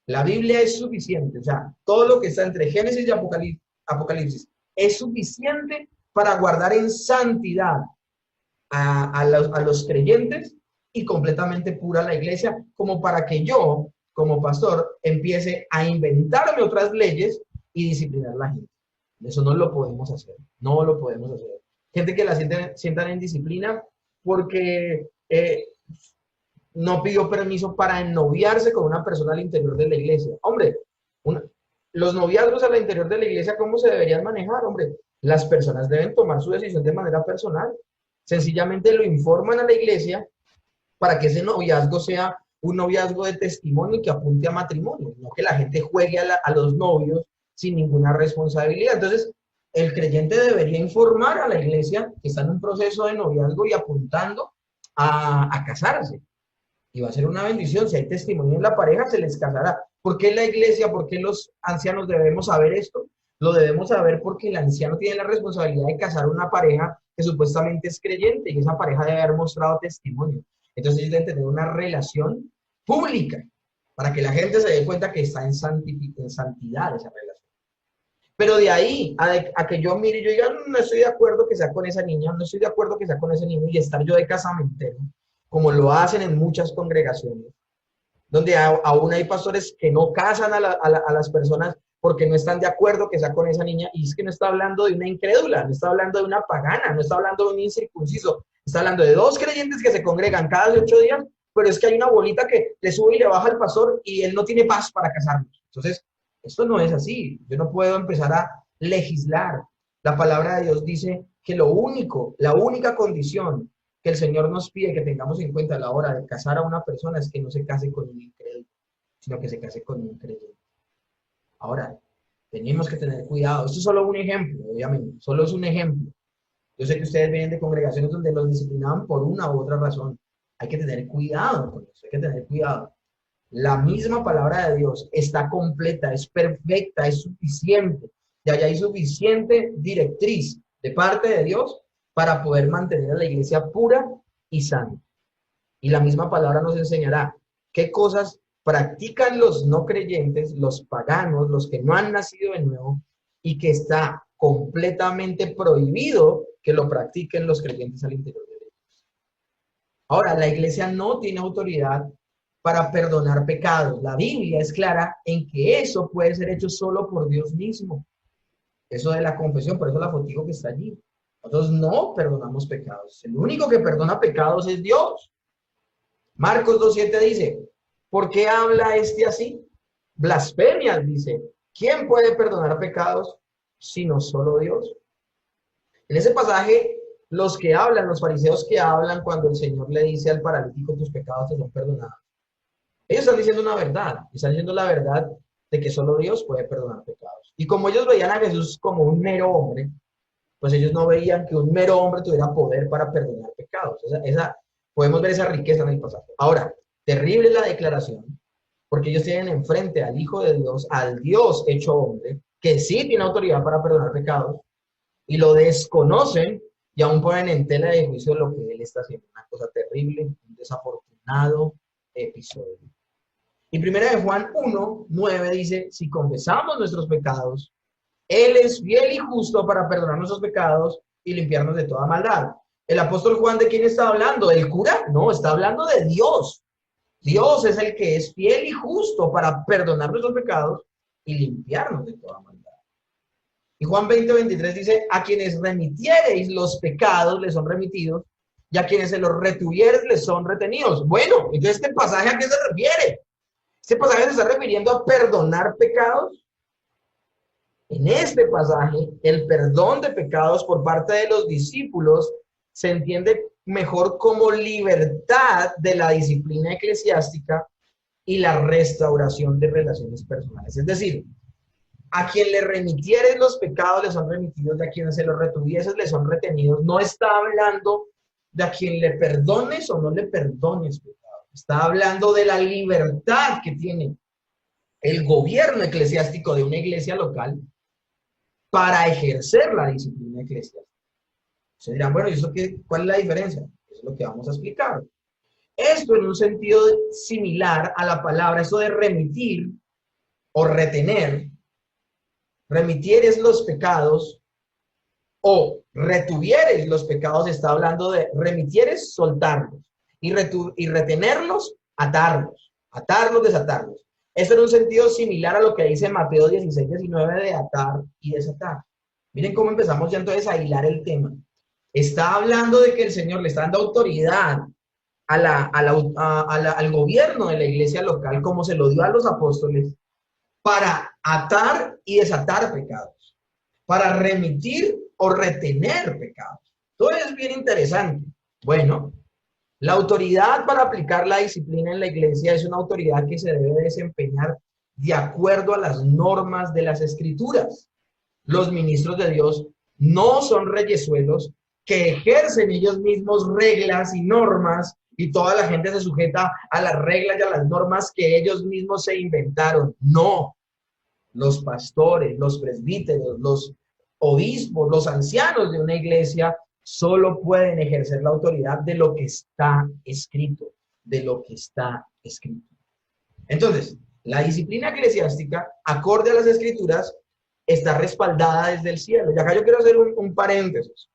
La Biblia es suficiente. O sea, todo lo que está entre Génesis y Apocalipsis es suficiente para guardar en santidad a los creyentes y completamente pura la iglesia, como para que yo, como pastor, empiece a inventarme otras leyes y disciplinar a la gente. Eso no lo podemos hacer. No lo podemos hacer. Gente que la sientan en disciplina porque no pidió permiso para ennoviarse con una persona al interior de la iglesia. Hombre, una, los noviazgos al interior de la iglesia, ¿cómo se deberían manejar? Hombre, las personas deben tomar su decisión de manera personal. Sencillamente lo informan a la iglesia para que ese noviazgo sea un noviazgo de testimonio y que apunte a matrimonio, no que la gente juegue a los novios sin ninguna responsabilidad. Entonces, el creyente debería informar a la iglesia que está en un proceso de noviazgo y apuntando a casarse. Y va a ser una bendición. Si hay testimonio en la pareja, se les casará. ¿Por qué la iglesia, por qué los ancianos debemos saber esto? Lo debemos saber porque el anciano tiene la responsabilidad de casar una pareja que supuestamente es creyente y esa pareja debe haber mostrado testimonio. Entonces ellos deben tener una relación pública para que la gente se dé cuenta que está en santidad esa relación. Pero de ahí a que yo mire y yo diga, no estoy de acuerdo que sea con esa niña, no estoy de acuerdo que sea con ese niño y estar yo de casamentero, como lo hacen en muchas congregaciones, donde aún hay pastores que no casan a las personas porque no están de acuerdo que sea con esa niña, y es que no está hablando de una incrédula, no está hablando de una pagana, no está hablando de un incircunciso, está hablando de dos creyentes que se congregan cada 8 días, pero es que hay una bolita que le sube y le baja al pastor y él no tiene paz para casarnos. Entonces, esto no es así, yo no puedo empezar a legislar. La palabra de Dios dice que la única condición que el Señor nos pide que tengamos en cuenta a la hora de casar a una persona es que no se case con un incrédulo, sino que se case con un creyente. Ahora, tenemos que tener cuidado. Esto es solo un ejemplo, obviamente, solo es un ejemplo. Yo sé que ustedes vienen de congregaciones donde los disciplinaban por una u otra razón. Hay que tener cuidado con eso, hay que tener cuidado. La misma palabra de Dios está completa, es perfecta, es suficiente. Y allá hay suficiente directriz de parte de Dios para poder mantener a la iglesia pura y sana. Y la misma palabra nos enseñará qué cosas practican los no creyentes, los paganos, los que no han nacido de nuevo, y que está completamente prohibido que lo practiquen los creyentes al interior de ellos. Ahora, la iglesia no tiene autoridad para perdonar pecados. La Biblia es clara en que eso puede ser hecho solo por Dios mismo. Eso de la confesión, por eso la fotico que está allí. Nosotros no perdonamos pecados. El único que perdona pecados es Dios. Marcos 2:7 dice, ¿por qué habla este así? Blasfemias, dice. ¿Quién puede perdonar pecados sino solo Dios? En ese pasaje, los que hablan, los fariseos que hablan cuando el Señor le dice al paralítico, tus pecados te son perdonados. Ellos están diciendo una verdad, están diciendo la verdad de que solo Dios puede perdonar pecados. Y como ellos veían a Jesús como un mero hombre, pues ellos no veían que un mero hombre tuviera poder para perdonar pecados. Podemos ver esa riqueza en el pasaje. Ahora, terrible es la declaración, porque ellos tienen enfrente al Hijo de Dios, al Dios hecho hombre, que sí tiene autoridad para perdonar pecados, y lo desconocen y aún ponen en tela de juicio lo que él está haciendo. Una cosa terrible, un desafortunado episodio. Y primera de Juan 1:9 dice, si confesamos nuestros pecados, Él es fiel y justo para perdonar nuestros pecados y limpiarnos de toda maldad. ¿El apóstol Juan de quién está hablando? ¿Del cura? No, está hablando de Dios. Dios es el que es fiel y justo para perdonar nuestros pecados y limpiarnos de toda maldad. Y Juan 20:23 dice, a quienes remitiereis los pecados les son remitidos, y a quienes se los retuviereis les son retenidos. Bueno, entonces este pasaje ¿a qué se refiere? Este pasaje se está refiriendo a perdonar pecados. En este pasaje, el perdón de pecados por parte de los discípulos se entiende mejor como libertad de la disciplina eclesiástica y la restauración de relaciones personales. Es decir, a quien le remitieres los pecados le son remitidos, de a quienes se los retuvieses le son retenidos. No está hablando de a quien le perdones o no le perdones pecados. Está hablando de la libertad que tiene el gobierno eclesiástico de una iglesia local para ejercer la disciplina eclesiástica. Se dirán, bueno, ¿y eso cuál es la diferencia? Eso es lo que vamos a explicar. Esto en un sentido similar a la palabra, eso de remitir o retener. Remitieres los pecados o retuvieres los pecados, está hablando de remitieres, soltarlos, y retenerlos, atarlos, desatarlos. Esto en un sentido similar a lo que dice Mateo 16:19 de atar y desatar. Miren cómo empezamos ya entonces a hilar el tema. Está hablando de que el Señor le está dando autoridad al gobierno de la iglesia local, como se lo dio a los apóstoles, para atar y desatar pecados, para remitir o retener pecados. Todo es bien interesante. Bueno, la autoridad para aplicar la disciplina en la iglesia es una autoridad que se debe desempeñar de acuerdo a las normas de las escrituras. Los ministros de Dios no son reyesuelos que ejercen ellos mismos reglas y normas y toda la gente se sujeta a las reglas y a las normas que ellos mismos se inventaron. No, los pastores, los presbíteros, los obispos, los ancianos de una iglesia solo pueden ejercer la autoridad de lo que está escrito, de lo que está escrito. Entonces, la disciplina eclesiástica, acorde a las escrituras, está respaldada desde el cielo. Y acá yo quiero hacer un paréntesis.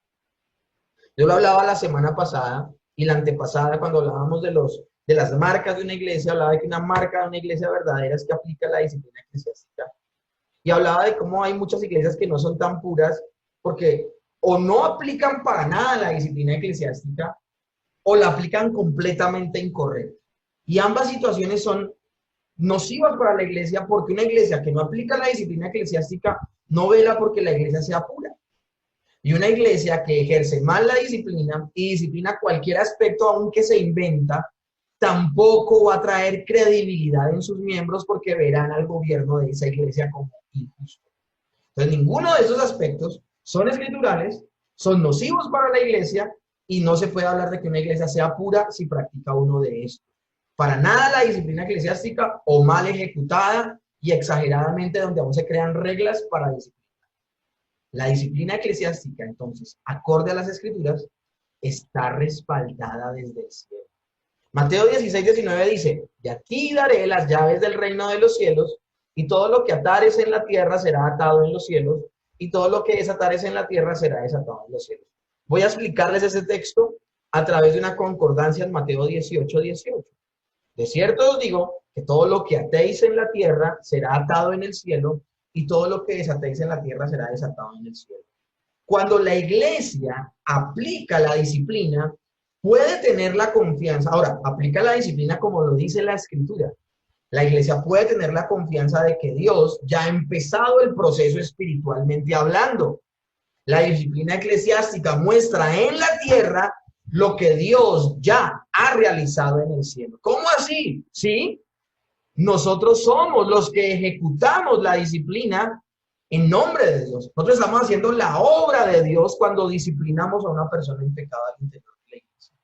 Yo lo hablaba la semana pasada y la antepasada cuando hablábamos de las marcas de una iglesia, hablaba de que una marca de una iglesia verdadera es que aplica la disciplina eclesiástica. Y hablaba de cómo hay muchas iglesias que no son tan puras porque o no aplican para nada la disciplina eclesiástica o la aplican completamente incorrecta. Y ambas situaciones son nocivas para la iglesia porque una iglesia que no aplica la disciplina eclesiástica no vela porque la iglesia sea pura. Y una iglesia que ejerce mal la disciplina y disciplina cualquier aspecto aunque se inventa, tampoco va a traer credibilidad en sus miembros porque verán al gobierno de esa iglesia como injusto. Entonces, ninguno de esos aspectos son escriturales, son nocivos para la iglesia y no se puede hablar de que una iglesia sea pura si practica uno de estos. Para nada la disciplina eclesiástica o mal ejecutada y exageradamente donde aún se crean reglas para disciplinar. La disciplina eclesiástica, entonces, acorde a las escrituras, está respaldada desde el cielo. Mateo 16:19 dice, y a ti daré las llaves del reino de los cielos, y todo lo que atares en la tierra será atado en los cielos, y todo lo que desatares en la tierra será desatado en los cielos. Voy a explicarles ese texto a través de una concordancia en Mateo 18:18. De cierto os digo que todo lo que atéis en la tierra será atado en el cielo, y todo lo que desatéis en la tierra será desatado en el cielo. Cuando la iglesia aplica la disciplina, puede tener la confianza. Ahora, aplica la disciplina como lo dice la escritura. La iglesia puede tener la confianza de que Dios ya ha empezado el proceso espiritualmente hablando. La disciplina eclesiástica muestra en la tierra lo que Dios ya ha realizado en el cielo. ¿Cómo así? ¿Sí? Nosotros somos los que ejecutamos la disciplina en nombre de Dios. Nosotros estamos haciendo la obra de Dios cuando disciplinamos a una persona en pecado al interior de la iglesia.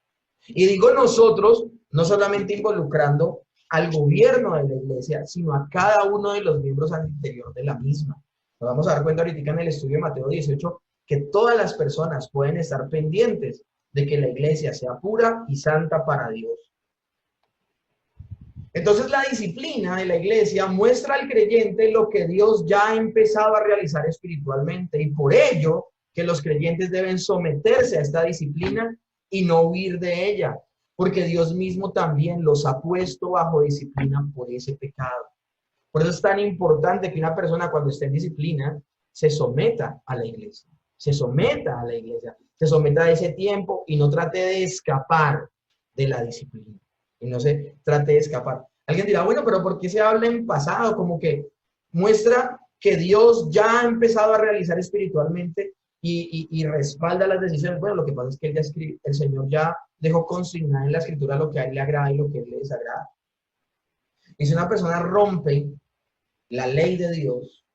Y digo nosotros, no solamente involucrando al gobierno de la iglesia, sino a cada uno de los miembros al interior de la misma. Nos vamos a dar cuenta ahorita en el estudio de Mateo 18 que todas las personas pueden estar pendientes de que la iglesia sea pura y santa para Dios. Entonces la disciplina de la iglesia muestra al creyente lo que Dios ya ha empezado a realizar espiritualmente y por ello que los creyentes deben someterse a esta disciplina y no huir de ella, porque Dios mismo también los ha puesto bajo disciplina por ese pecado. Por eso es tan importante que una persona cuando esté en disciplina se someta a la iglesia, se someta a la iglesia, se someta a ese tiempo y no trate de escapar de la disciplina. Y no se trate de escapar. Alguien dirá, bueno, pero ¿por qué se habla en pasado? Como que muestra que Dios ya ha empezado a realizar espiritualmente y respalda las decisiones. Bueno, lo que pasa es que el Señor ya dejó consignado en la escritura lo que a él le agrada y lo que a él le desagrada. Y si una persona rompe la ley de Dios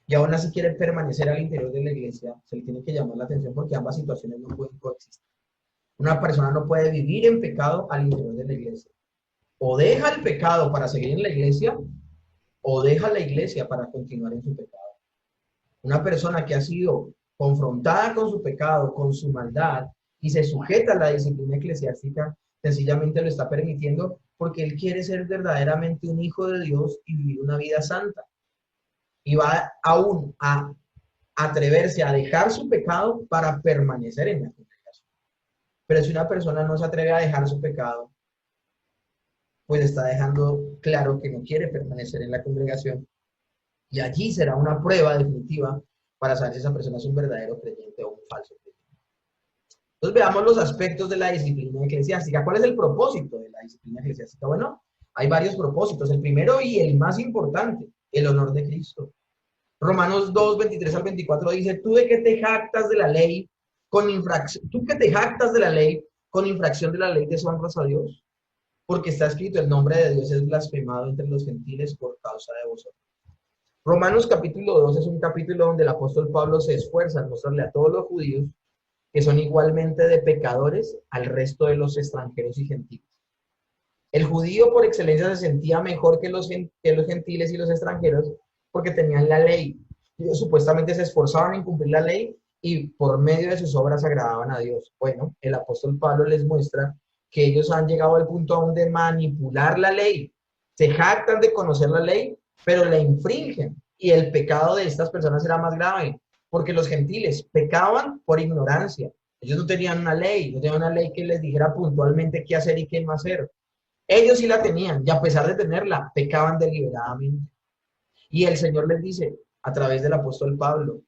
y aún así quiere permanecer al interior de la iglesia, se le tiene que llamar la atención porque ambas situaciones no pueden coexistir. Una persona no puede vivir en pecado al interior de la iglesia. O deja el pecado para seguir en la iglesia, o deja la iglesia para continuar en su pecado. Una persona que ha sido confrontada con su pecado, con su maldad, y se sujeta a la disciplina eclesiástica, sencillamente lo está permitiendo porque él quiere ser verdaderamente un hijo de Dios y vivir una vida santa. Y va aún a atreverse a dejar su pecado para permanecer en la congregación. Pero si una persona no se atreve a dejar su pecado, pues está dejando claro que no quiere permanecer en la congregación. Y allí será una prueba definitiva para saber si esa persona es un verdadero creyente o un falso creyente. Entonces veamos los aspectos de la disciplina eclesiástica. ¿Cuál es el propósito de la disciplina eclesiástica? Bueno, hay varios propósitos. El primero y el más importante, el honor de Cristo. Romanos 2, 23 al 24 dice, tú de que te jactas de la ley con infracción, tú que te jactas de la ley con infracción de la ley deshonras a Dios, porque está escrito, el nombre de Dios es blasfemado entre los gentiles por causa de vosotros. Romanos capítulo 2 es un capítulo donde el apóstol Pablo se esfuerza en mostrarle a todos los judíos que son igualmente de pecadores al resto de los extranjeros y gentiles. El judío por excelencia se sentía mejor que los gentiles y los extranjeros porque tenían la ley. Ellos supuestamente se esforzaban en cumplir la ley y por medio de sus obras agradaban a Dios. Bueno, el apóstol Pablo les muestra que ellos han llegado al punto aún de manipular la ley. Se jactan de conocer la ley, pero la infringen. Y el pecado de estas personas era más grave, porque los gentiles pecaban por ignorancia. Ellos no tenían una ley, no tenían una ley que les dijera puntualmente qué hacer y qué no hacer. Ellos sí la tenían, y a pesar de tenerla, pecaban deliberadamente. Y el Señor les dice, a través del apóstol Pablo,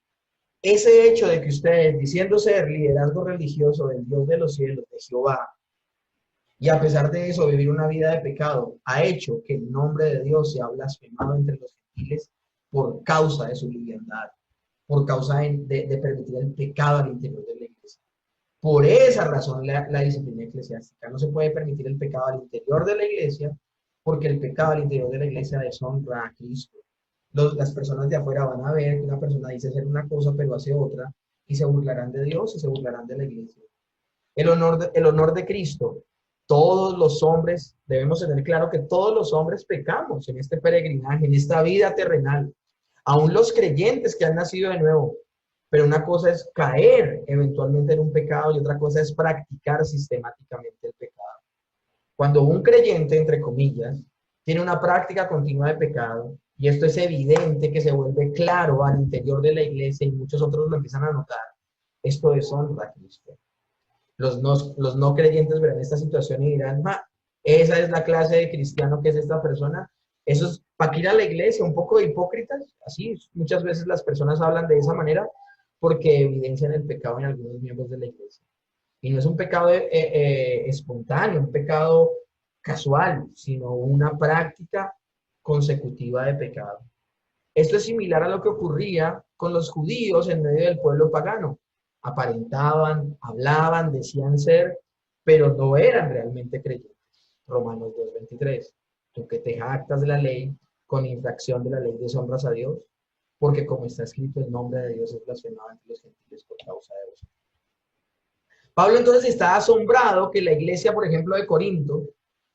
ese hecho de que ustedes, diciendo ser liderazgo religioso del Dios de los cielos, de Jehová, y a pesar de eso vivir una vida de pecado, ha hecho que el nombre de Dios sea blasfemado entre los gentiles por causa de su liviandad, por causa de permitir el pecado al interior de la iglesia. Por esa razón la disciplina eclesiástica. No se puede permitir el pecado al interior de la iglesia, porque el pecado al interior de la iglesia deshonra a Cristo. Las personas de afuera van a ver que una persona dice ser una cosa pero hace otra, y se burlarán de Dios y se burlarán de la iglesia. El honor de Cristo. Todos los hombres, debemos tener claro que todos los hombres pecamos en este peregrinaje, en esta vida terrenal. Aún los creyentes que han nacido de nuevo. Pero una cosa es caer eventualmente en un pecado y otra cosa es practicar sistemáticamente el pecado. Cuando un creyente, entre comillas, tiene una práctica continua de pecado, y esto es evidente que se vuelve claro al interior de la iglesia y muchos otros lo empiezan a notar, esto deshonra a Cristo. Los no creyentes verán esta situación y dirán, esa es la clase de cristiano que es esta persona. Eso es para ir a la iglesia, un poco de hipócritas. Así, muchas veces las personas hablan de esa manera porque evidencian el pecado en algunos miembros de la iglesia. Y no es un pecado espontáneo, un pecado casual, sino una práctica consecutiva de pecado. Esto es similar a lo que ocurría con los judíos en medio del pueblo pagano. Aparentaban, hablaban, decían ser, pero no eran realmente creyentes. Romanos 2:23. Tú que te jactas de la ley, con infracción de la ley deshonras a Dios, porque como está escrito, el nombre de Dios es blasfemado entre los gentiles por causa de vosotros. Pablo entonces está asombrado que la iglesia, por ejemplo, de Corinto,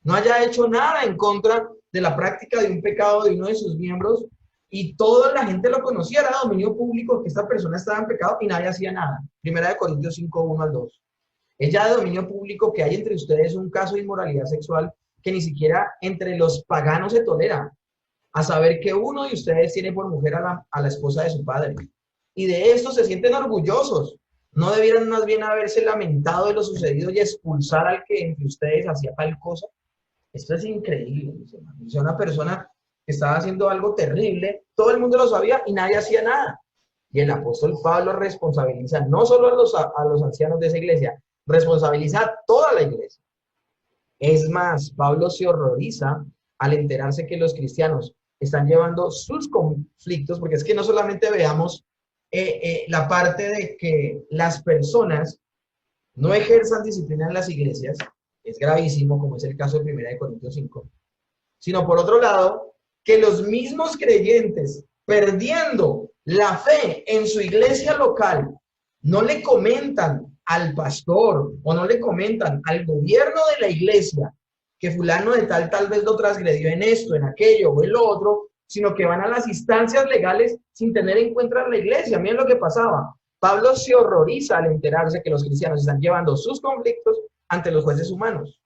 no haya hecho nada en contra de la práctica de un pecado de uno de sus miembros y toda la gente lo conocía, era dominio público que esta persona estaba en pecado y nadie hacía nada. Primera de Corintios 5, 1 al 2. Es ya de dominio público que hay entre ustedes un caso de inmoralidad sexual que ni siquiera entre los paganos se tolera, a saber que uno de ustedes tiene por mujer a la esposa de su padre. Y de esto se sienten orgullosos. ¿No debieran más bien haberse lamentado de lo sucedido y expulsar al que entre ustedes hacía tal cosa? Esto es increíble, mis hermanos. O sea, una persona que estaba haciendo algo terrible, todo el mundo lo sabía y nadie hacía nada. Y el apóstol Pablo responsabiliza no solo a los ancianos de esa iglesia, responsabiliza a toda la iglesia. Es más, Pablo se horroriza al enterarse que los cristianos están llevando sus conflictos, porque es que no solamente veamos la parte de que las personas no ejerzan disciplina en las iglesias, es gravísimo, como es el caso de 1 Corintios 5, sino por otro lado, que los mismos creyentes, perdiendo la fe en su iglesia local, no le comentan al pastor o no le comentan al gobierno de la iglesia que fulano de tal vez lo transgredió en esto, en aquello o en lo otro, sino que van a las instancias legales sin tener en cuenta la iglesia. Miren lo que pasaba. Pablo se horroriza al enterarse que los cristianos están llevando sus conflictos ante los jueces humanos.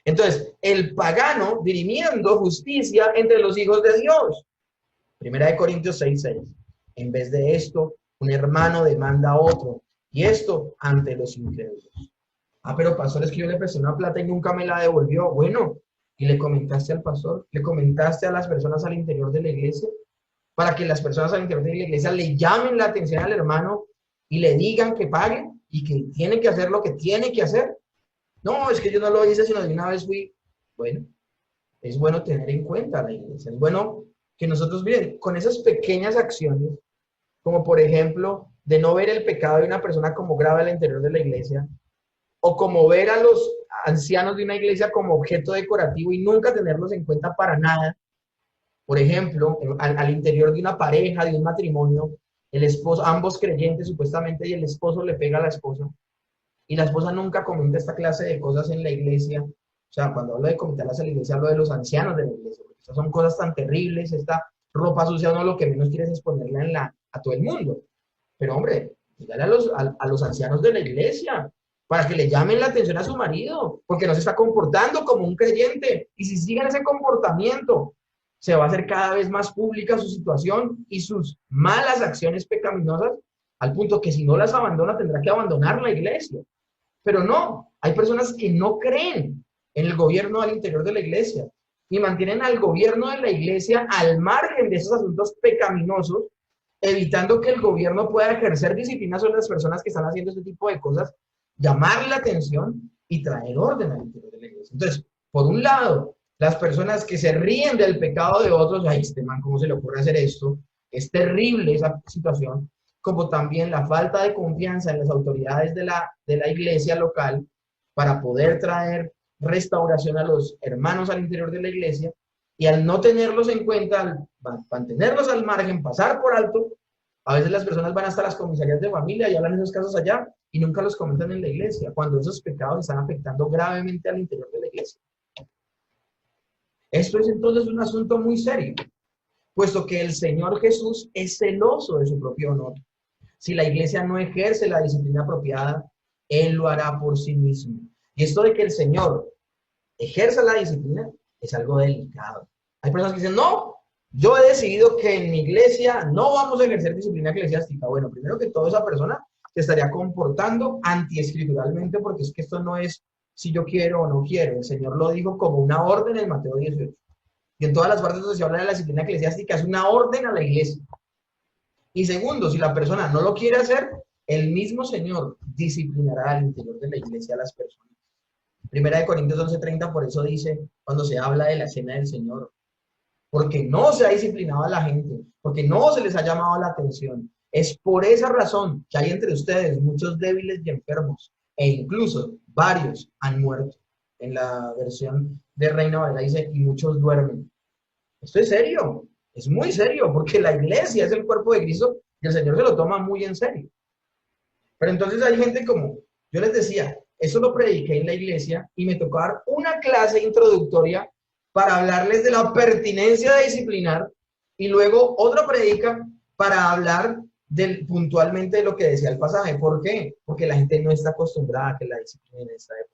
Entonces, el pagano dirimiendo justicia entre los hijos de Dios. 1 Corintios 6:6. En vez de esto, un hermano demanda a otro, y esto ante los incrédulos. Pero pastor, es que yo le presté una plata y nunca me la devolvió. Bueno, y le comentaste al pastor, le comentaste a las personas al interior de la iglesia, para que las personas al interior de la iglesia le llamen la atención al hermano y le digan que pague. y que tiene que hacer lo que tiene que hacer. No, es que yo no lo hice, sino de una vez fui. Bueno, es bueno tener en cuenta la iglesia. Es bueno que nosotros, miren, con esas pequeñas acciones, como por ejemplo, de no ver el pecado de una persona como grave al interior de la iglesia, o como ver a los ancianos de una iglesia como objeto decorativo y nunca tenerlos en cuenta para nada. Por ejemplo, al interior de una pareja, de un matrimonio, el esposo, ambos creyentes supuestamente, y el esposo le pega a la esposa, y la esposa nunca comenta esta clase de cosas en la iglesia. O sea, cuando hablo de comentarlas en la iglesia, hablo de los ancianos de la iglesia, porque estas son cosas tan terribles, esta ropa sucia, uno lo que menos quiere es exponerla a todo el mundo. Pero hombre, dígale a los ancianos de la iglesia, para que le llamen la atención a su marido, porque no se está comportando como un creyente. Y si siguen ese comportamiento, se va a hacer cada vez más pública su situación y sus malas acciones pecaminosas, al punto que si no las abandona, tendrá que abandonar la iglesia. Pero no, hay personas que no creen en el gobierno al interior de la iglesia y mantienen al gobierno de la iglesia al margen de esos asuntos pecaminosos, evitando que el gobierno pueda ejercer disciplina sobre las personas que están haciendo este tipo de cosas, llamar la atención y traer orden al interior de la iglesia. Entonces, por un lado, las personas que se ríen del pecado de otros, ay, este man, ¿cómo se le ocurre hacer esto? Es terrible esa situación, como también la falta de confianza en las autoridades de la iglesia local para poder traer restauración a los hermanos al interior de la iglesia, y al no tenerlos en cuenta, al mantenerlos al margen, pasar por alto, a veces las personas van hasta las comisarías de familia y hablan esos casos allá y nunca los comentan en la iglesia, cuando esos pecados están afectando gravemente al interior de la iglesia. Esto es entonces un asunto muy serio, puesto que el Señor Jesús es celoso de su propio honor. Si la iglesia no ejerce la disciplina apropiada, Él lo hará por sí mismo. Y esto de que el Señor ejerza la disciplina es algo delicado. Hay personas que dicen, no, yo he decidido que en mi iglesia no vamos a ejercer disciplina eclesiástica. Bueno, primero que todo, esa persona se estaría comportando antiescrituralmente, porque es que esto no es si yo quiero o no quiero. El Señor lo dijo como una orden en Mateo 18. Y en todas las partes donde se habla de la disciplina eclesiástica es una orden a la iglesia. Y segundo, si la persona no lo quiere hacer, el mismo Señor disciplinará al interior de la iglesia a las personas. Primera de Corintios 11:30, por eso dice, cuando se habla de la cena del Señor, porque no se ha disciplinado a la gente, porque no se les ha llamado la atención. Es por esa razón que hay entre ustedes muchos débiles y enfermos, e incluso varios han muerto. En la versión de Reina Valera dice, y muchos duermen. Esto es serio, es muy serio, porque la iglesia es el cuerpo de Cristo y el Señor se lo toma muy en serio. Pero entonces hay gente como, yo les decía, eso lo prediqué en la iglesia y me tocó dar una clase introductoria para hablarles de la pertinencia de disciplinar y luego otra predica para hablar puntualmente de lo que decía el pasaje. ¿Por qué? Porque la gente no está acostumbrada a que la disciplina en esta época.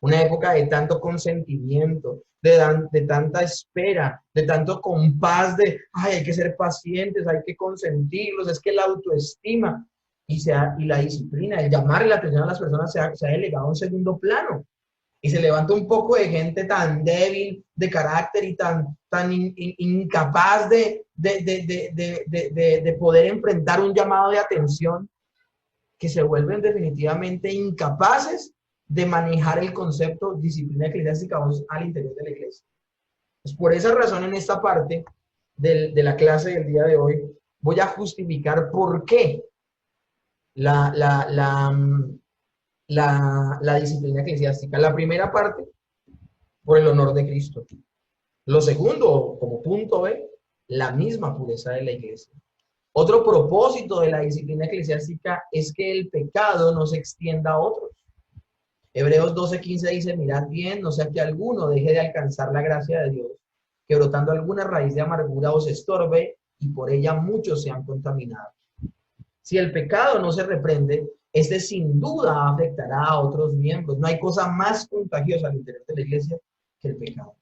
Una época de tanto consentimiento, de tanta espera, de tanto compás de, ay, hay que ser pacientes, hay que consentirlos, es que la autoestima y la disciplina, el llamarle la atención a las personas se ha delegado a un segundo plano. Y se levanta un poco de gente tan débil de carácter y tan incapaz de poder enfrentar un llamado de atención, que se vuelven definitivamente incapaces de manejar el concepto disciplina eclesiástica al interior de la iglesia. Pues por esa razón, en esta parte de la clase del día de hoy, voy a justificar por qué la disciplina eclesiástica. La primera parte, por el honor de Cristo. Lo segundo, como punto B, la misma pureza de la iglesia. Otro propósito de la disciplina eclesiástica es que el pecado no se extienda a otros. Hebreos 12:15 dice, mirad bien, no sea que alguno deje de alcanzar la gracia de Dios, que brotando alguna raíz de amargura os estorbe y por ella muchos sean contaminados. Si el pecado no se reprende, este sin duda afectará a otros miembros. No hay cosa más contagiosa al interior de la iglesia que el pecado.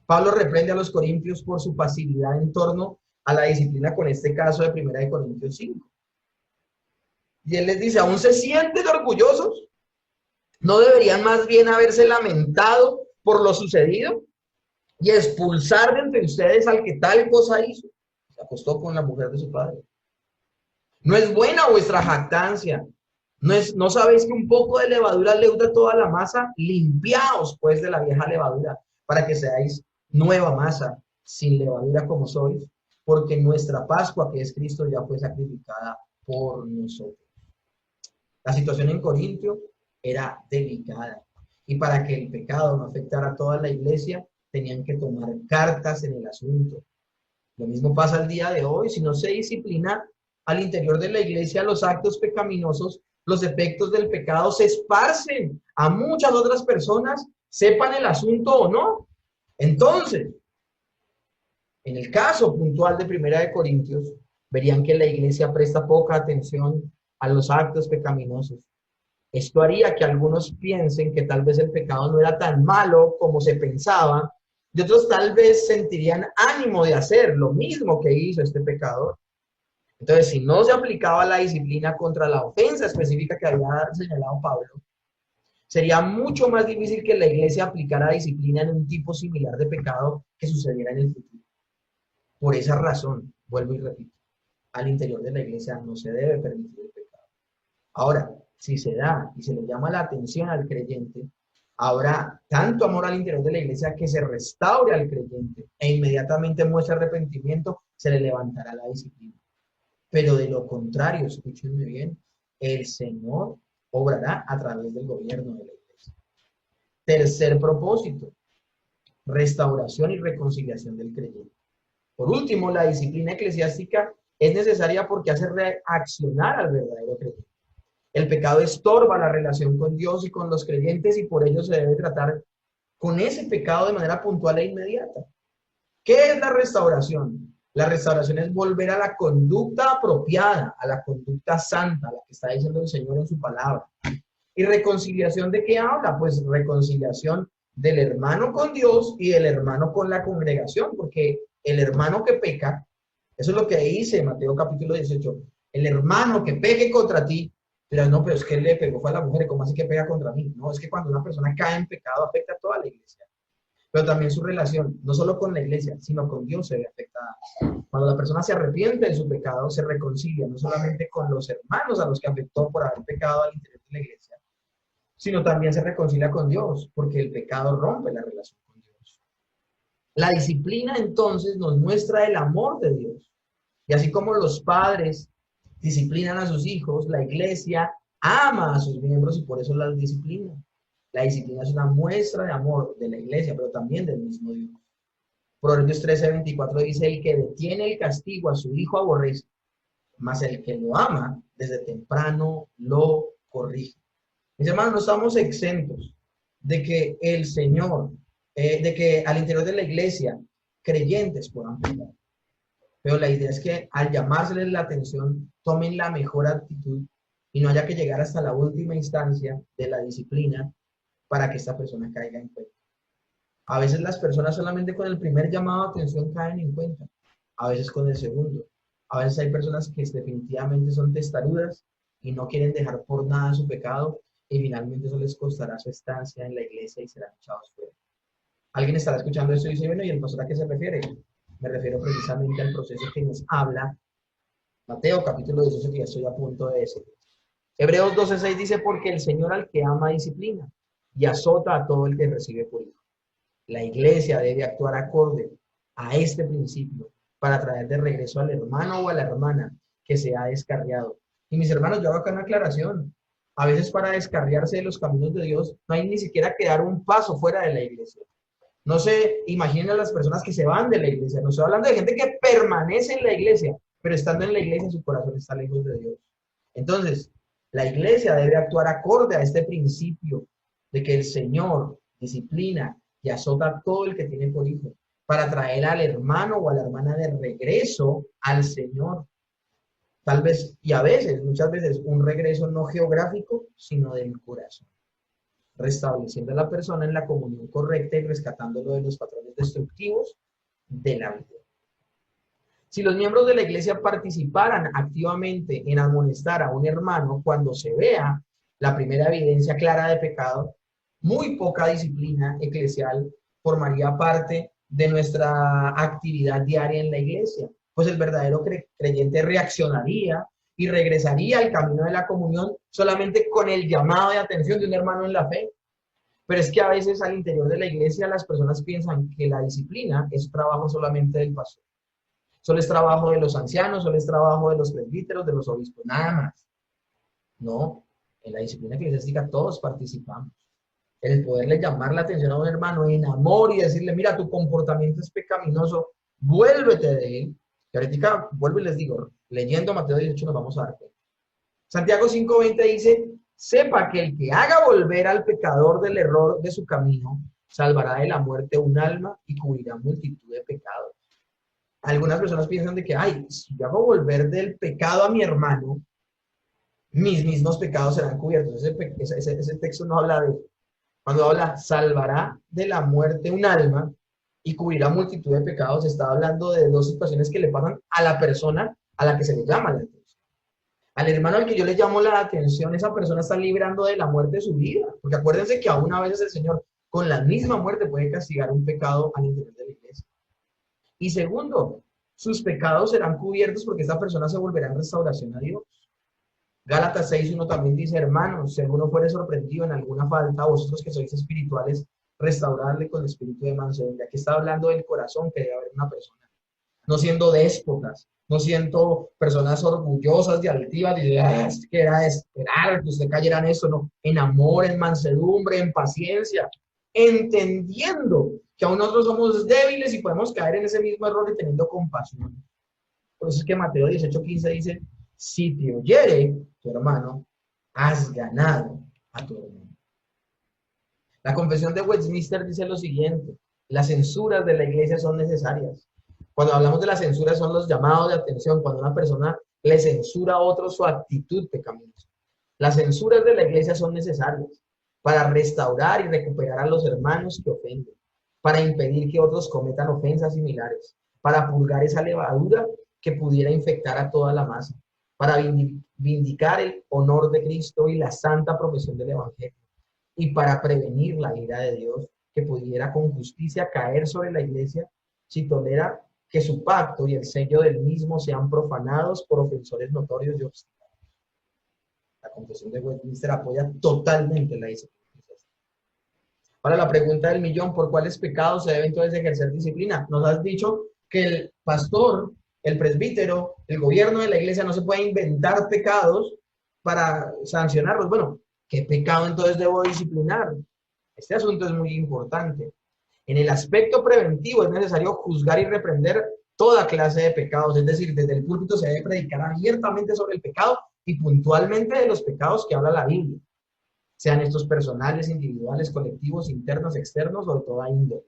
Pablo reprende a los corintios por su pasividad en torno a la disciplina, con este caso de 1 Corintios 5. Y él les dice, ¿aún se sienten orgullosos? ¿No deberían más bien haberse lamentado por lo sucedido y expulsar de entre ustedes al que tal cosa hizo? Se acostó con la mujer de su padre. ¿No es buena vuestra jactancia? ¿No sabéis que un poco de levadura leuda toda la masa? Limpiaos pues de la vieja levadura, para que seáis nueva masa, sin levadura como sois, porque nuestra Pascua, que es Cristo, ya fue sacrificada por nosotros. La situación en Corintio era delicada, y para que el pecado no afectara a toda la iglesia, tenían que tomar cartas en el asunto. Lo mismo pasa el día de hoy. Si no se disciplina al interior de la iglesia los actos pecaminosos, los efectos del pecado se esparcen a muchas otras personas, sepan el asunto o no. Entonces, en el caso puntual de Primera de Corintios, verían que la iglesia presta poca atención a los actos pecaminosos. Esto haría que algunos piensen que tal vez el pecado no era tan malo como se pensaba, y otros tal vez sentirían ánimo de hacer lo mismo que hizo este pecador. Entonces, si no se aplicaba la disciplina contra la ofensa específica que había señalado Pablo, sería mucho más difícil que la iglesia aplicara disciplina en un tipo similar de pecado que sucediera en el futuro. Por esa razón, vuelvo y repito, al interior de la iglesia no se debe permitir el pecado. Ahora, si se da y se le llama la atención al creyente, habrá tanto amor al interior de la iglesia que se restaure al creyente e inmediatamente muestra arrepentimiento, se le levantará la disciplina. Pero de lo contrario, escúchenme bien, el Señor obrará a través del gobierno de la iglesia. Tercer propósito, restauración y reconciliación del creyente. Por último, la disciplina eclesiástica es necesaria porque hace reaccionar al verdadero creyente. El pecado estorba la relación con Dios y con los creyentes y por ello se debe tratar con ese pecado de manera puntual e inmediata. ¿Qué es la restauración? La restauración es volver a la conducta apropiada, a la conducta santa, la que está diciendo el Señor en su palabra. ¿Y reconciliación de qué habla? Pues reconciliación del hermano con Dios y del hermano con la congregación, porque el hermano que peca, eso es lo que dice Mateo capítulo 18, el hermano que peque contra ti, pero es que él le pegó fue a la mujer, ¿cómo así que pega contra mí? No, es que cuando una persona cae en pecado afecta a toda la iglesia, pero también su relación, no solo con la iglesia, sino con Dios se ve afectada. Cuando la persona se arrepiente de su pecado, se reconcilia no solamente con los hermanos a los que afectó por haber pecado al interior de la iglesia, sino también se reconcilia con Dios, porque el pecado rompe la relación con Dios. La disciplina entonces nos muestra el amor de Dios. Y así como los padres disciplinan a sus hijos, la iglesia ama a sus miembros y por eso las disciplina. La disciplina es una muestra de amor de la iglesia, pero también del mismo Dios. Proverbios 13:24 dice, el que detiene el castigo a su hijo aborrece, mas el que lo ama desde temprano lo corrige. Mis hermanos, no estamos exentos de que el Señor, de que al interior de la iglesia creyentes puedan pecar. Pero la idea es que al llamárseles la atención, tomen la mejor actitud y no haya que llegar hasta la última instancia de la disciplina para que esta persona caiga en cuenta. A veces las personas solamente con el primer llamado de atención caen en cuenta, a veces con el segundo. A veces hay personas que definitivamente son testarudas y no quieren dejar por nada su pecado y finalmente eso les costará su estancia en la iglesia y serán echados fuera. Alguien estará escuchando esto y dice, bueno, ¿y el pastor a qué se refiere? Me refiero precisamente al proceso que nos habla Mateo capítulo 18, que ya estoy a punto de decir. Hebreos 12:6 dice, porque el Señor al que ama disciplina y azota a todo el que recibe por hijo. La iglesia debe actuar acorde a este principio para traer de regreso al hermano o a la hermana que se ha descarriado. Y mis hermanos, yo hago acá una aclaración. A veces para descarriarse de los caminos de Dios no hay ni siquiera que dar un paso fuera de la iglesia. No se imaginen a las personas que se van de la iglesia. No estoy hablando de gente que permanece en la iglesia, pero estando en la iglesia su corazón está lejos de Dios. Entonces, la iglesia debe actuar acorde a este principio de que el Señor disciplina y azota a todo el que tiene por hijo para traer al hermano o a la hermana de regreso al Señor. Tal vez, y a veces, muchas veces, un regreso no geográfico, sino del corazón, restableciendo a la persona en la comunión correcta y rescatándolo de los patrones destructivos de la vida. Si los miembros de la iglesia participaran activamente en amonestar a un hermano cuando se vea la primera evidencia clara de pecado, muy poca disciplina eclesial formaría parte de nuestra actividad diaria en la iglesia, pues el verdadero creyente reaccionaría y regresaría al camino de la comunión solamente con el llamado de atención de un hermano en la fe. Pero es que a veces al interior de la iglesia las personas piensan que la disciplina es trabajo solamente del pastor. Solo es trabajo de los ancianos, solo es trabajo de los presbíteros, de los obispos, nada más. No, en la disciplina eclesiástica todos participamos. El poderle llamar la atención a un hermano en amor y decirle, mira, tu comportamiento es pecaminoso, vuélvete de él. Y ahorita vuelvo y les digo, leyendo Mateo 18 nos vamos a dar cuenta. Santiago 5:20 dice, sepa que el que haga volver al pecador del error de su camino, salvará de la muerte un alma y cubrirá multitud de pecados. Algunas personas piensan de que, ay, si yo hago volver del pecado a mi hermano, mis mismos pecados serán cubiertos. Ese texto no habla de eso. Cuando habla, salvará de la muerte un alma y cubrirá multitud de pecados, está hablando de dos situaciones que le pasan a la persona a la que se le llama la atención. Al hermano al que yo le llamo la atención, esa persona está librando de la muerte de su vida. Porque acuérdense que aún a veces el Señor con la misma muerte puede castigar un pecado al interior de la iglesia. Y segundo, sus pecados serán cubiertos porque esta persona se volverá en restauración a Dios. Gálatas 6:1 también dice, hermanos, si alguno fuere sorprendido en alguna falta, vosotros que sois espirituales, restaurarle con el espíritu de mansedumbre. Aquí está hablando del corazón que debe haber una persona. No siendo déspotas, no siendo personas orgullosas y altivas, y que era de esperar que usted cayera en eso, no. En amor, en mansedumbre, en paciencia, entendiendo que aún nosotros somos débiles y podemos caer en ese mismo error y teniendo compasión. Por eso es que Mateo 18:15 dice, si te oyere tu hermano, has ganado a tu hermano. La Confesión de Westminster dice lo siguiente, las censuras de la iglesia son necesarias. Cuando hablamos de las censuras son los llamados de atención, cuando una persona le censura a otro su actitud pecaminosa. Las censuras de la iglesia son necesarias para restaurar y recuperar a los hermanos que ofenden, para impedir que otros cometan ofensas similares, para purgar esa levadura que pudiera infectar a toda la masa, para vindicar el honor de Cristo y la santa profesión del Evangelio, y para prevenir la ira de Dios que pudiera con justicia caer sobre la iglesia si tolera que su pacto y el sello del mismo sean profanados por ofensores notorios y obstinados. La Confesión de Westminster apoya totalmente la disciplina. Ahora la pregunta del millón, ¿por cuáles pecados se debe entonces ejercer disciplina? Nos has dicho que el pastor, el presbítero, el gobierno de la iglesia no se puede inventar pecados para sancionarlos. Bueno, ¿qué pecado entonces debo disciplinar? Este asunto es muy importante. En el aspecto preventivo es necesario juzgar y reprender toda clase de pecados, es decir, desde el púlpito se debe predicar abiertamente sobre el pecado y puntualmente de los pecados que habla la Biblia, sean estos personales, individuales, colectivos, internos, externos o de toda índole.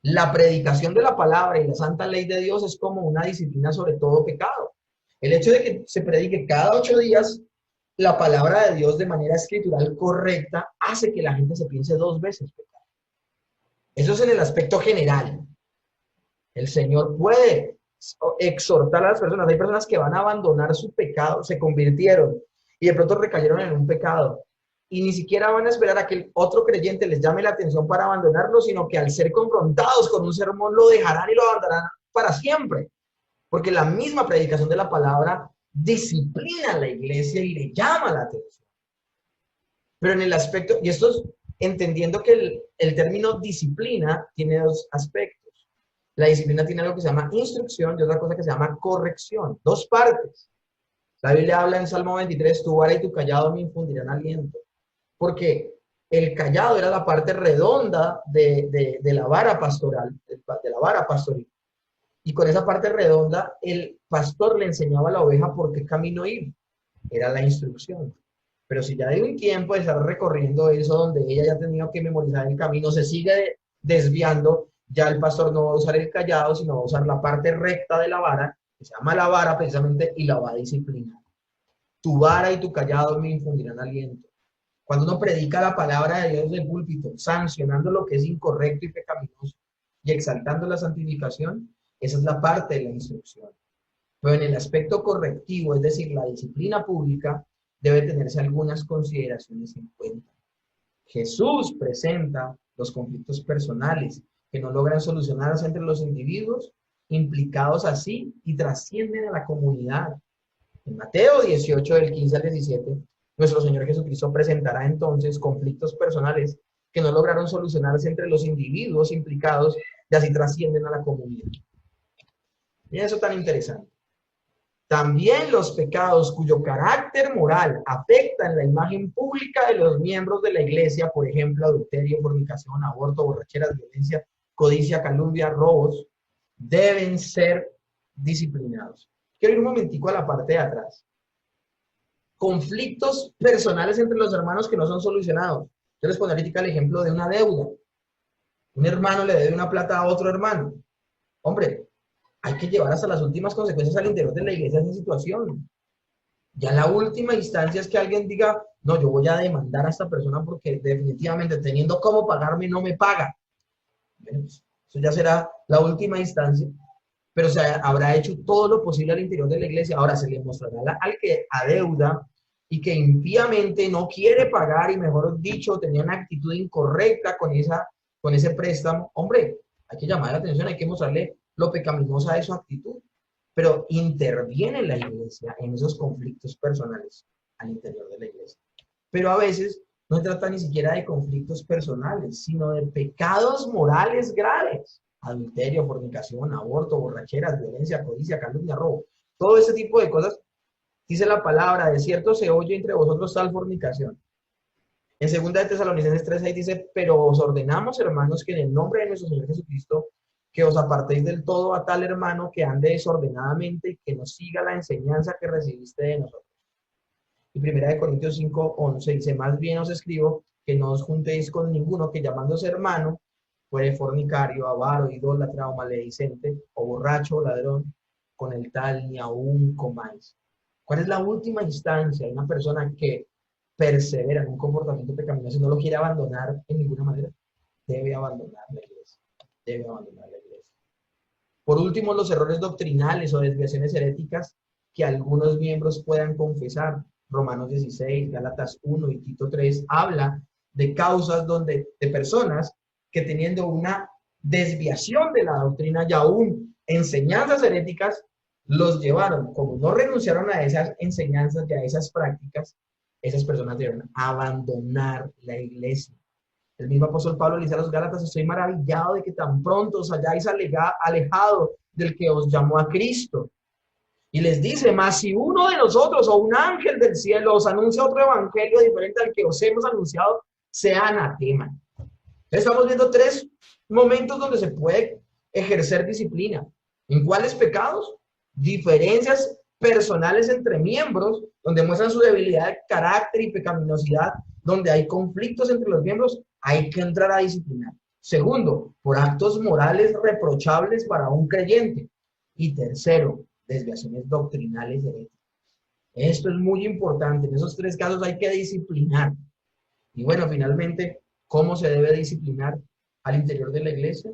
La predicación de la palabra y la santa ley de Dios es como una disciplina sobre todo pecado. El hecho de que se predique cada 8 días la palabra de Dios de manera escritural correcta hace que la gente se piense 2 veces pecar. Eso es en el aspecto general. El Señor puede exhortar a las personas. Hay personas que van a abandonar su pecado, se convirtieron y de pronto recayeron en un pecado. Y ni siquiera van a esperar a que el otro creyente les llame la atención para abandonarlo, sino que al ser confrontados con un sermón lo dejarán y lo abandonarán para siempre. Porque la misma predicación de la palabra disciplina a la iglesia y le llama la atención. Pero en el aspecto, y esto es entendiendo que el término disciplina tiene 2 aspectos. La disciplina tiene algo que se llama instrucción y otra cosa que se llama corrección. 2 partes. La Biblia habla en Salmo 23, tu vara y tu callado me infundirán aliento. Porque el callado era la parte redonda de la vara pastoral, de la vara pastoril. Y con esa parte redonda, el pastor le enseñaba a la oveja por qué camino ir. Era la instrucción. Pero si ya de un tiempo de estar recorriendo eso, donde ella ya ha tenido que memorizar el camino, se sigue desviando, ya el pastor no va a usar el callado, sino va a usar la parte recta de la vara, que se llama la vara precisamente, y la va a disciplinar. Tu vara y tu callado me infundirán aliento. Cuando uno predica la palabra de Dios del púlpito, sancionando lo que es incorrecto y pecaminoso, y exaltando la santificación, esa es la parte de la instrucción. Pero en el aspecto correctivo, es decir, la disciplina pública, debe tenerse algunas consideraciones en cuenta. Jesús presenta los conflictos personales que no logran solucionarse entre los individuos, implicados así y trascienden a la comunidad. En Mateo 18, del 15 al 17, nuestro Señor Jesucristo presentará entonces conflictos personales que no lograron solucionarse entre los individuos implicados y así trascienden a la comunidad. Miren eso tan interesante. También los pecados cuyo carácter moral afectan la imagen pública de los miembros de la iglesia, por ejemplo, adulterio, fornicación, aborto, borracheras, violencia, codicia, calumnia, robos, deben ser disciplinados. Quiero ir un momentico a la parte de atrás. Conflictos personales entre los hermanos que no son solucionados. Yo les pondré ahorita el ejemplo de una deuda. Un hermano le debe una plata a otro hermano. Hombre, hay que llevar hasta las últimas consecuencias al interior de la iglesia esa situación. Ya la última instancia es que alguien diga, no, yo voy a demandar a esta persona porque definitivamente teniendo cómo pagarme no me paga. Bueno, pues, eso ya será la última instancia, pero se habrá hecho todo lo posible al interior de la iglesia. Ahora se le mostrará al que adeuda y que impíamente no quiere pagar y mejor dicho tenía una actitud incorrecta con ese préstamo. Hombre, hay que llamar la atención, hay que mostrarle lo pecaminosa de su actitud, pero interviene la iglesia en esos conflictos personales al interior de la iglesia. Pero a veces no se trata ni siquiera de conflictos personales, sino de pecados morales graves. Adulterio, fornicación, aborto, borracheras, violencia, codicia, calumnia, robo. Todo ese tipo de cosas, dice la palabra, de cierto se oye entre vosotros tal fornicación. En 2 de Tesalonicenses 3:6 dice, pero os ordenamos, hermanos, que en el nombre de nuestro Señor Jesucristo, que os apartéis del todo a tal hermano que ande desordenadamente y que no siga la enseñanza que recibiste de nosotros. Y 1 Corintios 5:11 dice, más bien os escribo que no os juntéis con ninguno que llamándose hermano, fuere fornicario, avaro, idólatra o maledicente, o borracho o ladrón, con el tal ni aún comáis. ¿Cuál es la última instancia de una persona que persevera en un comportamiento pecaminoso y no lo quiere abandonar en ninguna manera? Debe abandonar la iglesia. Debe abandonar la iglesia. Por último, los errores doctrinales o desviaciones heréticas que algunos miembros puedan confesar. Romanos 16, Gálatas 1 y Tito 3 habla de causas de personas que teniendo una desviación de la doctrina y aún enseñanzas heréticas, los llevaron, como no renunciaron a esas enseñanzas y a esas prácticas, esas personas deben abandonar la iglesia. El mismo apóstol Pablo le dice a los Gálatas, estoy maravillado de que tan pronto os hayáis alejado del que os llamó a Cristo. Y les dice, mas si uno de nosotros o un ángel del cielo os anuncia otro evangelio diferente al que os hemos anunciado, sea anatema. Estamos viendo 3 momentos donde se puede ejercer disciplina. ¿En cuáles pecados? Diferencias personales entre miembros, donde muestran su debilidad de carácter y pecaminosidad, donde hay conflictos entre los miembros, hay que entrar a disciplinar. Segundo, por actos morales reprochables para un creyente. Y tercero, desviaciones doctrinales heréticas. Esto es muy importante. En esos 3 casos hay que disciplinar. Y bueno, finalmente, ¿cómo se debe disciplinar al interior de la iglesia?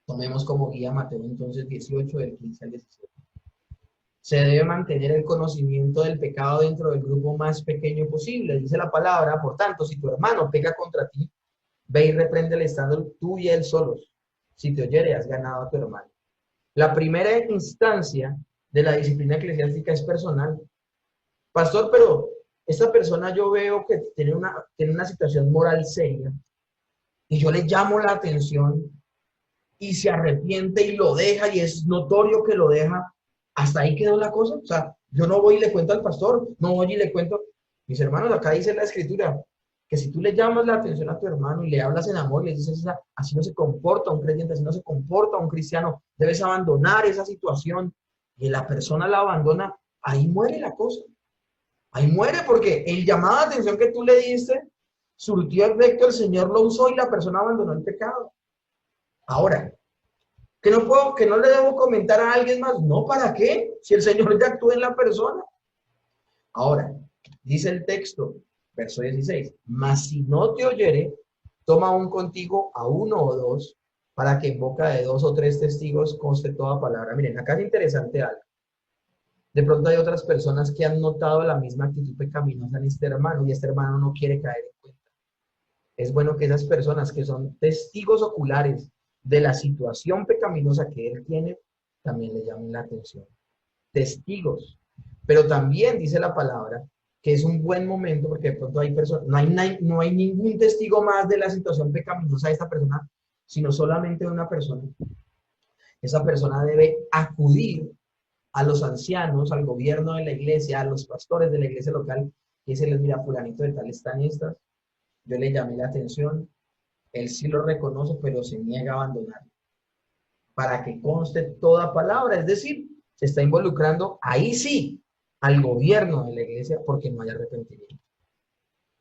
Tomemos como guía Mateo entonces 18, del 15 al 17. Se debe mantener el conocimiento del pecado dentro del grupo más pequeño posible. Dice la palabra, por tanto, si tu hermano peca contra ti, ve y repréndele estando tú y él solos. Si te oyere, has ganado a tu hermano. La primera instancia de la disciplina eclesiástica es personal. Pastor, pero esta persona yo veo que tiene una situación moral seria y yo le llamo la atención y se arrepiente y lo deja y es notorio que lo deja. Hasta ahí quedó la cosa. O sea, yo no voy y le cuento al pastor, no voy y le cuento. Mis hermanos, acá dice la escritura que si tú le llamas la atención a tu hermano y le hablas en amor y le dices, así no se comporta un creyente, así no se comporta un cristiano, debes abandonar esa situación y la persona la abandona, ahí muere la cosa. Ahí muere porque el llamado de atención que tú le diste surtió efecto, el Señor lo usó y la persona abandonó el pecado. Ahora, que no le debo comentar a alguien más. No, ¿para qué? Si el Señor ya actúa en la persona. Ahora, dice el texto, verso 16, mas si no te oyere, toma aún contigo a 1 o 2, para que en boca de 2 o 3 testigos conste toda palabra. Miren, acá es interesante algo. De pronto hay otras personas que han notado la misma actitud pecaminosa en este hermano y este hermano no quiere caer en cuenta. Es bueno que esas personas que son testigos oculares de la situación pecaminosa que él tiene, también le llamen la atención. Testigos. Pero también dice la palabra que es un buen momento porque de pronto hay personas, no hay ningún testigo más de la situación pecaminosa de esta persona, sino solamente de una persona. Esa persona debe acudir a los ancianos, al gobierno de la iglesia, a los pastores de la iglesia local, y decirles, mira, fulanito de tal están estas, yo le llamé la atención, él sí lo reconoce, pero se niega a abandonarlo. Para que conste toda palabra, es decir, se está involucrando ahí sí al gobierno de la iglesia porque no hay arrepentimiento.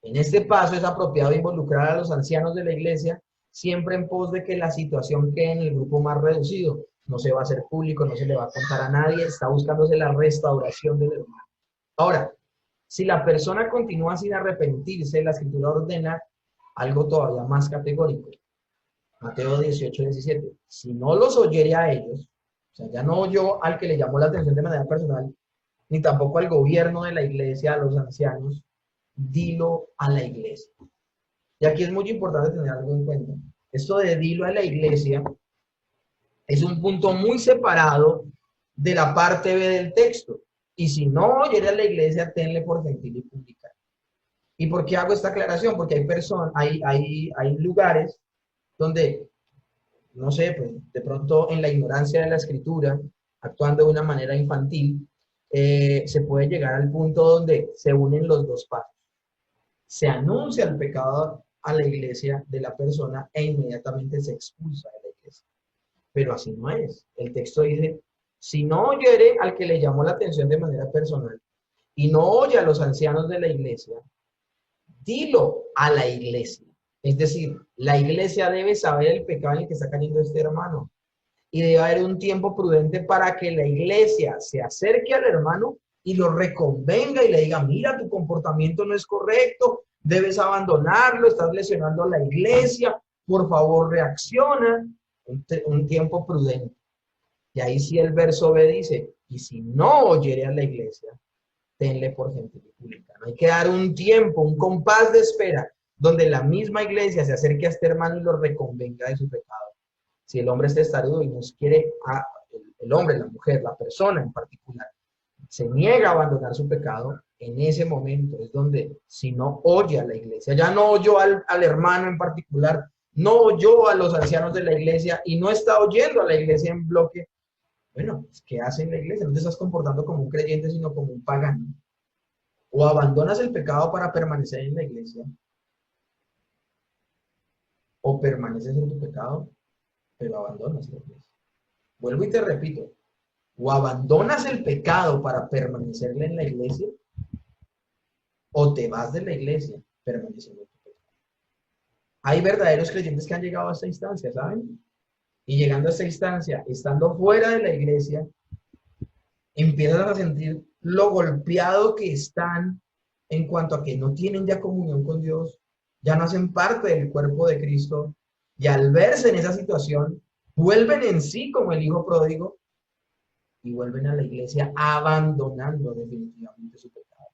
En este paso es apropiado involucrar a los ancianos de la iglesia siempre en pos de que la situación quede en el grupo más reducido. No se va a hacer público, no se le va a contar a nadie, está buscándose la restauración del hermano. Ahora, si la persona continúa sin arrepentirse, la escritura ordena algo todavía más categórico. Mateo 18, 17. Si no los oyere a ellos, o sea, ya no oyó al que le llamó la atención de manera personal, ni tampoco al gobierno de la iglesia, a los ancianos, dilo a la iglesia. Y aquí es muy importante tener algo en cuenta. Esto de dilo a la iglesia es un punto muy separado de la parte B del texto. Y si no oyere a la iglesia, tenle por gentil y publicar. ¿Y por qué hago esta aclaración? Porque hay personas, hay lugares donde, no sé, pues de pronto en la ignorancia de la escritura, actuando de una manera infantil, se puede llegar al punto donde se unen los dos pasos. Se anuncia el pecado a la iglesia de la persona e inmediatamente se expulsa de la iglesia. Pero así no es. El texto dice, si no oyere al que le llamó la atención de manera personal y no oye a los ancianos de la iglesia, dilo a la iglesia. Es decir, la iglesia debe saber el pecado en el que está cayendo este hermano. Y debe haber un tiempo prudente para que la iglesia se acerque al hermano y lo reconvenga y le diga, mira, tu comportamiento no es correcto, debes abandonarlo, estás lesionando a la iglesia, por favor reacciona. Un tiempo prudente. Y ahí sí el verso B dice, y si no oyere a la iglesia, tenle por gentil y publicano. Hay que dar un tiempo, un compás de espera, donde la misma iglesia se acerque a este hermano y lo reconvenga de su pecado. Si el hombre es testarudo y nos quiere, el hombre, la mujer, la persona en particular, se niega a abandonar su pecado, en ese momento es donde, si no oye a la iglesia, ya no oyó al hermano en particular, no oyó a los ancianos de la iglesia y no está oyendo a la iglesia en bloque, bueno, ¿qué hace en la iglesia? No te estás comportando como un creyente, sino como un pagano. O abandonas el pecado para permanecer en la iglesia, o permaneces en tu pecado, pero abandonas la iglesia. Vuelvo y te repito, o abandonas el pecado para permanecer en la iglesia, o te vas de la iglesia permaneciendo en tu pecado. Hay verdaderos creyentes que han llegado a esta instancia, ¿saben? Y llegando a esta instancia, estando fuera de la iglesia, empiezan a sentir lo golpeado que están en cuanto a que no tienen ya comunión con Dios, ya no hacen parte del cuerpo de Cristo, y al verse en esa situación, vuelven en sí como el hijo pródigo y vuelven a la iglesia abandonando definitivamente su pecado.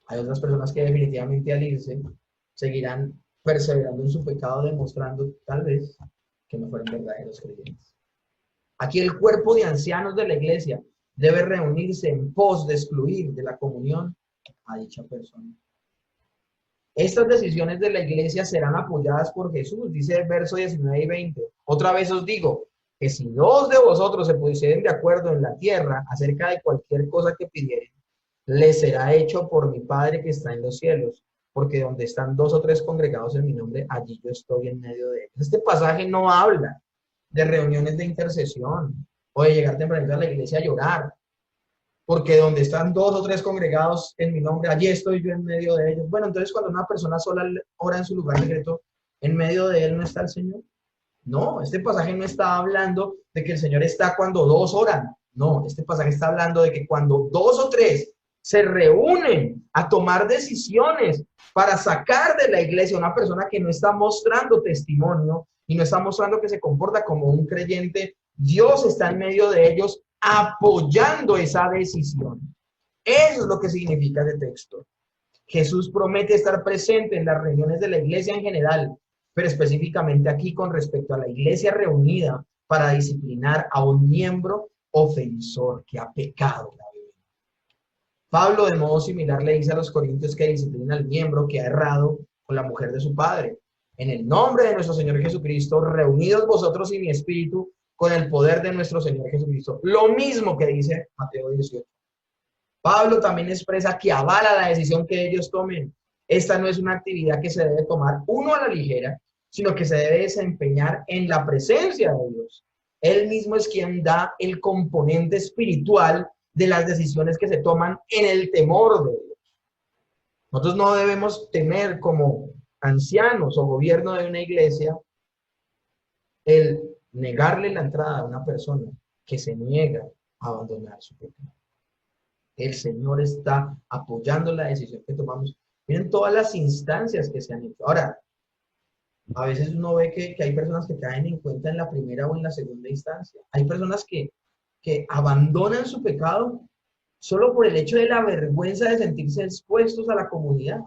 Hay otras personas que definitivamente al irse seguirán perseverando en su pecado, demostrando tal vez que no fueron verdaderos creyentes. Aquí el cuerpo de ancianos de la iglesia debe reunirse en pos de excluir de la comunión a dicha persona. Estas decisiones de la iglesia serán apoyadas por Jesús, dice el verso 19 y 20. Otra vez os digo que si dos de vosotros se pusieren de acuerdo en la tierra acerca de cualquier cosa que pidieren, les será hecho por mi Padre que está en los cielos, porque donde están dos o tres congregados en mi nombre, allí yo estoy en medio de ellos. Este pasaje no habla de reuniones de intercesión o de llegar temprano a la iglesia a llorar, porque donde están dos o tres congregados en mi nombre, allí estoy yo en medio de ellos. Bueno, entonces cuando una persona sola ora en su lugar secreto, ¿en medio de él no está el Señor? No, este pasaje no está hablando de que el Señor está cuando dos oran. No, este pasaje está hablando de que cuando dos o tres se reúnen a tomar decisiones para sacar de la iglesia a una persona que no está mostrando testimonio y no está mostrando que se comporta como un creyente, Dios está en medio de ellos apoyando esa decisión. Eso es lo que significa ese texto. Jesús promete estar presente en las reuniones de la iglesia en general, pero específicamente aquí con respecto a la iglesia reunida para disciplinar a un miembro ofensor que ha pecado gravemente. Pablo, de modo similar, le dice a los corintios que disciplinen al miembro que ha errado con la mujer de su padre. En el nombre de nuestro Señor Jesucristo, reunidos vosotros y mi espíritu con el poder de nuestro Señor Jesucristo. Lo mismo que dice Mateo 18. Pablo también expresa que avala la decisión que ellos tomen. Esta no es una actividad que se debe tomar uno a la ligera, sino que se debe desempeñar en la presencia de Dios. Él mismo es quien da el componente espiritual de las decisiones que se toman en el temor de Dios. Nosotros no debemos temer como ancianos o gobierno de una iglesia el negarle la entrada a una persona que se niega a abandonar su pecado. El Señor está apoyando la decisión que tomamos. Miren todas las instancias que se han hecho. Ahora, a veces uno ve que hay personas que caen en cuenta en la primera o en la segunda instancia. Hay personas que abandonan su pecado solo por el hecho de la vergüenza de sentirse expuestos a la comunidad.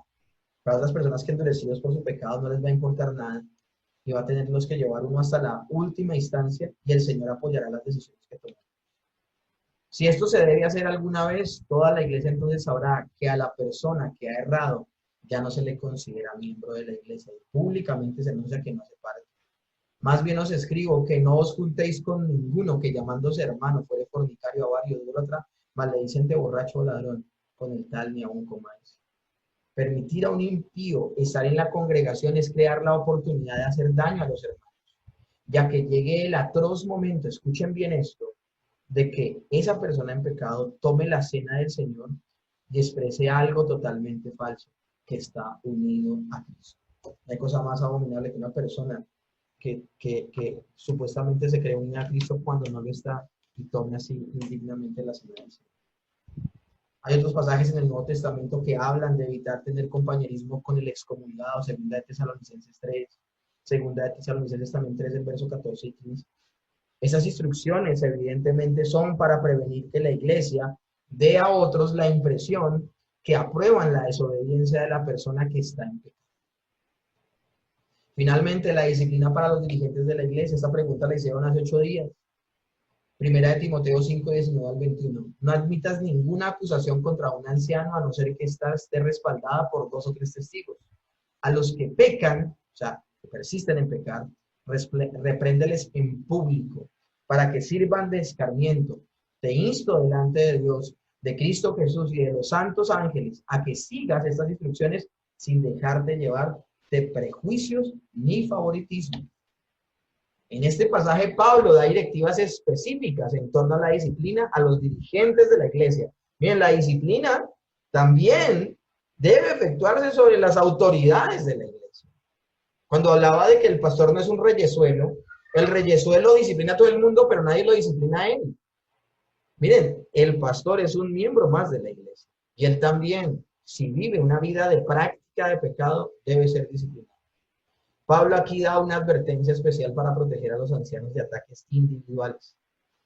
Para otras personas que endurecidos por su pecado no les va a importar nada y va a tenerlos que llevar uno hasta la última instancia y el Señor apoyará las decisiones que toman. Si esto se debe hacer alguna vez, toda la iglesia entonces sabrá que a la persona que ha errado ya no se le considera miembro de la iglesia y públicamente se anuncia que no hace parte. Más bien os escribo que no os juntéis con ninguno que llamándose hermano fuere fornicario, avario, idólatra, maldicente, borracho o ladrón, con el tal ni aun comáis. Permitir a un impío estar en la congregación es crear la oportunidad de hacer daño a los hermanos, ya que llegue el atroz momento, escuchen bien esto, de que esa persona en pecado tome la cena del Señor y exprese algo totalmente falso, que está unido a Cristo. No hay cosa más abominable que una persona que supuestamente se cree unida a Cristo cuando no lo está y tome así indignamente la cena del Señor. Hay otros pasajes en el Nuevo Testamento que hablan de evitar tener compañerismo con el excomulgado, segunda de Tesalonicenses 3, segunda de Tesalonicenses también 3, el verso 14 y 15. Esas instrucciones evidentemente son para prevenir que la iglesia dé a otros la impresión que aprueban la desobediencia de la persona que está en pecado. Finalmente, la disciplina para los dirigentes de la iglesia. Esta pregunta la hicieron hace 8 días. Primera de Timoteo 5, 19 al 21. No admitas ninguna acusación contra un anciano a no ser que ésta esté respaldada por 2 o 3 testigos. A los que pecan, o sea, que persisten en pecar, repréndeles en público para que sirvan de escarmiento. Te insto delante de Dios, de Cristo Jesús y de los santos ángeles a que sigas estas instrucciones sin dejarte llevar de prejuicios ni favoritismo. En este pasaje Pablo da directivas específicas en torno a la disciplina a los dirigentes de la iglesia. Bien, la disciplina también debe efectuarse sobre las autoridades de la iglesia. Cuando hablaba de que el pastor no es un reyesuelo, el reyesuelo disciplina a todo el mundo, pero nadie lo disciplina a él. Miren, el pastor es un miembro más de la iglesia. Y él también, si vive una vida de práctica de pecado, debe ser disciplinado. Pablo aquí da una advertencia especial para proteger a los ancianos de ataques individuales.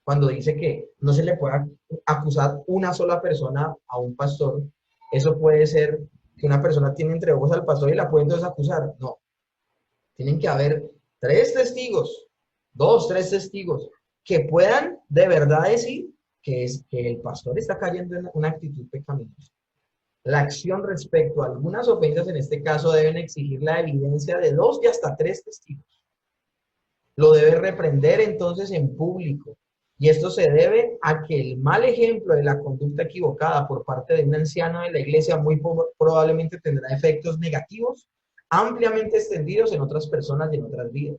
Cuando dice que no se le puede acusar una sola persona a un pastor, eso puede ser que una persona tiene entre ojos al pastor y la puede entonces acusar. No. Tienen que haber 3 testigos, 2, 3 testigos, que puedan de verdad decir que el pastor está cayendo en una actitud pecaminosa. La acción respecto a algunas ofensas, en este caso, deben exigir la evidencia de 2 y hasta 3 testigos. Lo debe reprender entonces en público. Y esto se debe a que el mal ejemplo de la conducta equivocada por parte de un anciano de la iglesia muy probablemente tendrá efectos negativos ampliamente extendidos en otras personas y en otras vidas.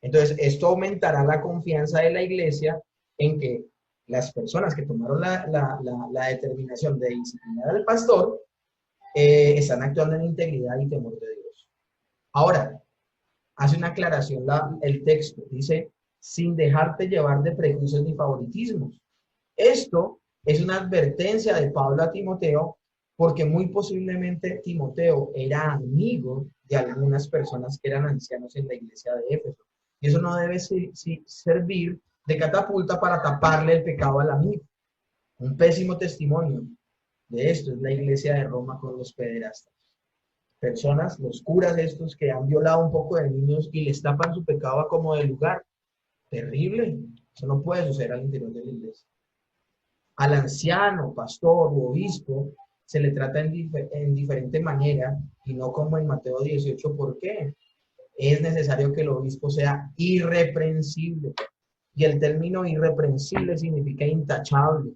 Entonces, esto aumentará la confianza de la iglesia en que las personas que tomaron la determinación de disciplinar al pastor están actuando en integridad y temor de Dios. Ahora, hace una aclaración el texto, dice, sin dejarte llevar de prejuicios ni favoritismos. Esto es una advertencia de Pablo a Timoteo, porque muy posiblemente Timoteo era amigo de algunas personas que eran ancianos en la iglesia de Éfeso. Y eso no debe servir de catapulta para taparle el pecado al amigo. Un pésimo testimonio de esto es la iglesia de Roma con los pederastas. Personas, los curas estos que han violado un poco de niños y les tapan su pecado a como de lugar. Terrible. Eso no puede suceder al interior de la iglesia. Al anciano, pastor u obispo se le trata en diferente manera y no como en Mateo 18. ¿Por qué? Es necesario que el obispo sea irreprensible. Y el término irreprensible significa intachable,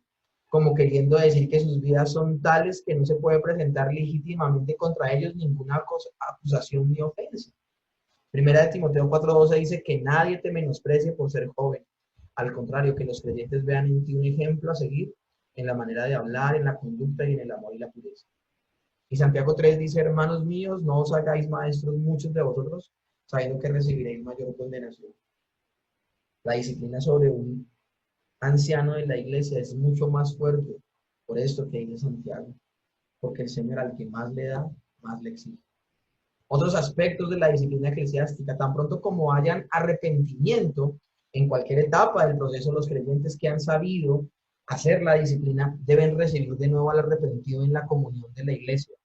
como queriendo decir que sus vidas son tales que no se puede presentar legítimamente contra ellos ninguna acusación ni ofensa. Primera de Timoteo 4:12 dice que nadie te menosprecie por ser joven. Al contrario, que los creyentes vean en ti un ejemplo a seguir en la manera de hablar, en la conducta y en el amor y la pureza. Y Santiago 3 dice, hermanos míos, no os hagáis maestros muchos de vosotros, sabiendo que recibiréis mayor condenación. La disciplina sobre un anciano de la iglesia es mucho más fuerte por esto que dice Santiago, porque el Señor al que más le da, más le exige. Otros aspectos de la disciplina eclesiástica, tan pronto como hayan arrepentimiento en cualquier etapa del proceso, los creyentes que han sabido hacer la disciplina deben recibir de nuevo al arrepentido en la comunión de la iglesia.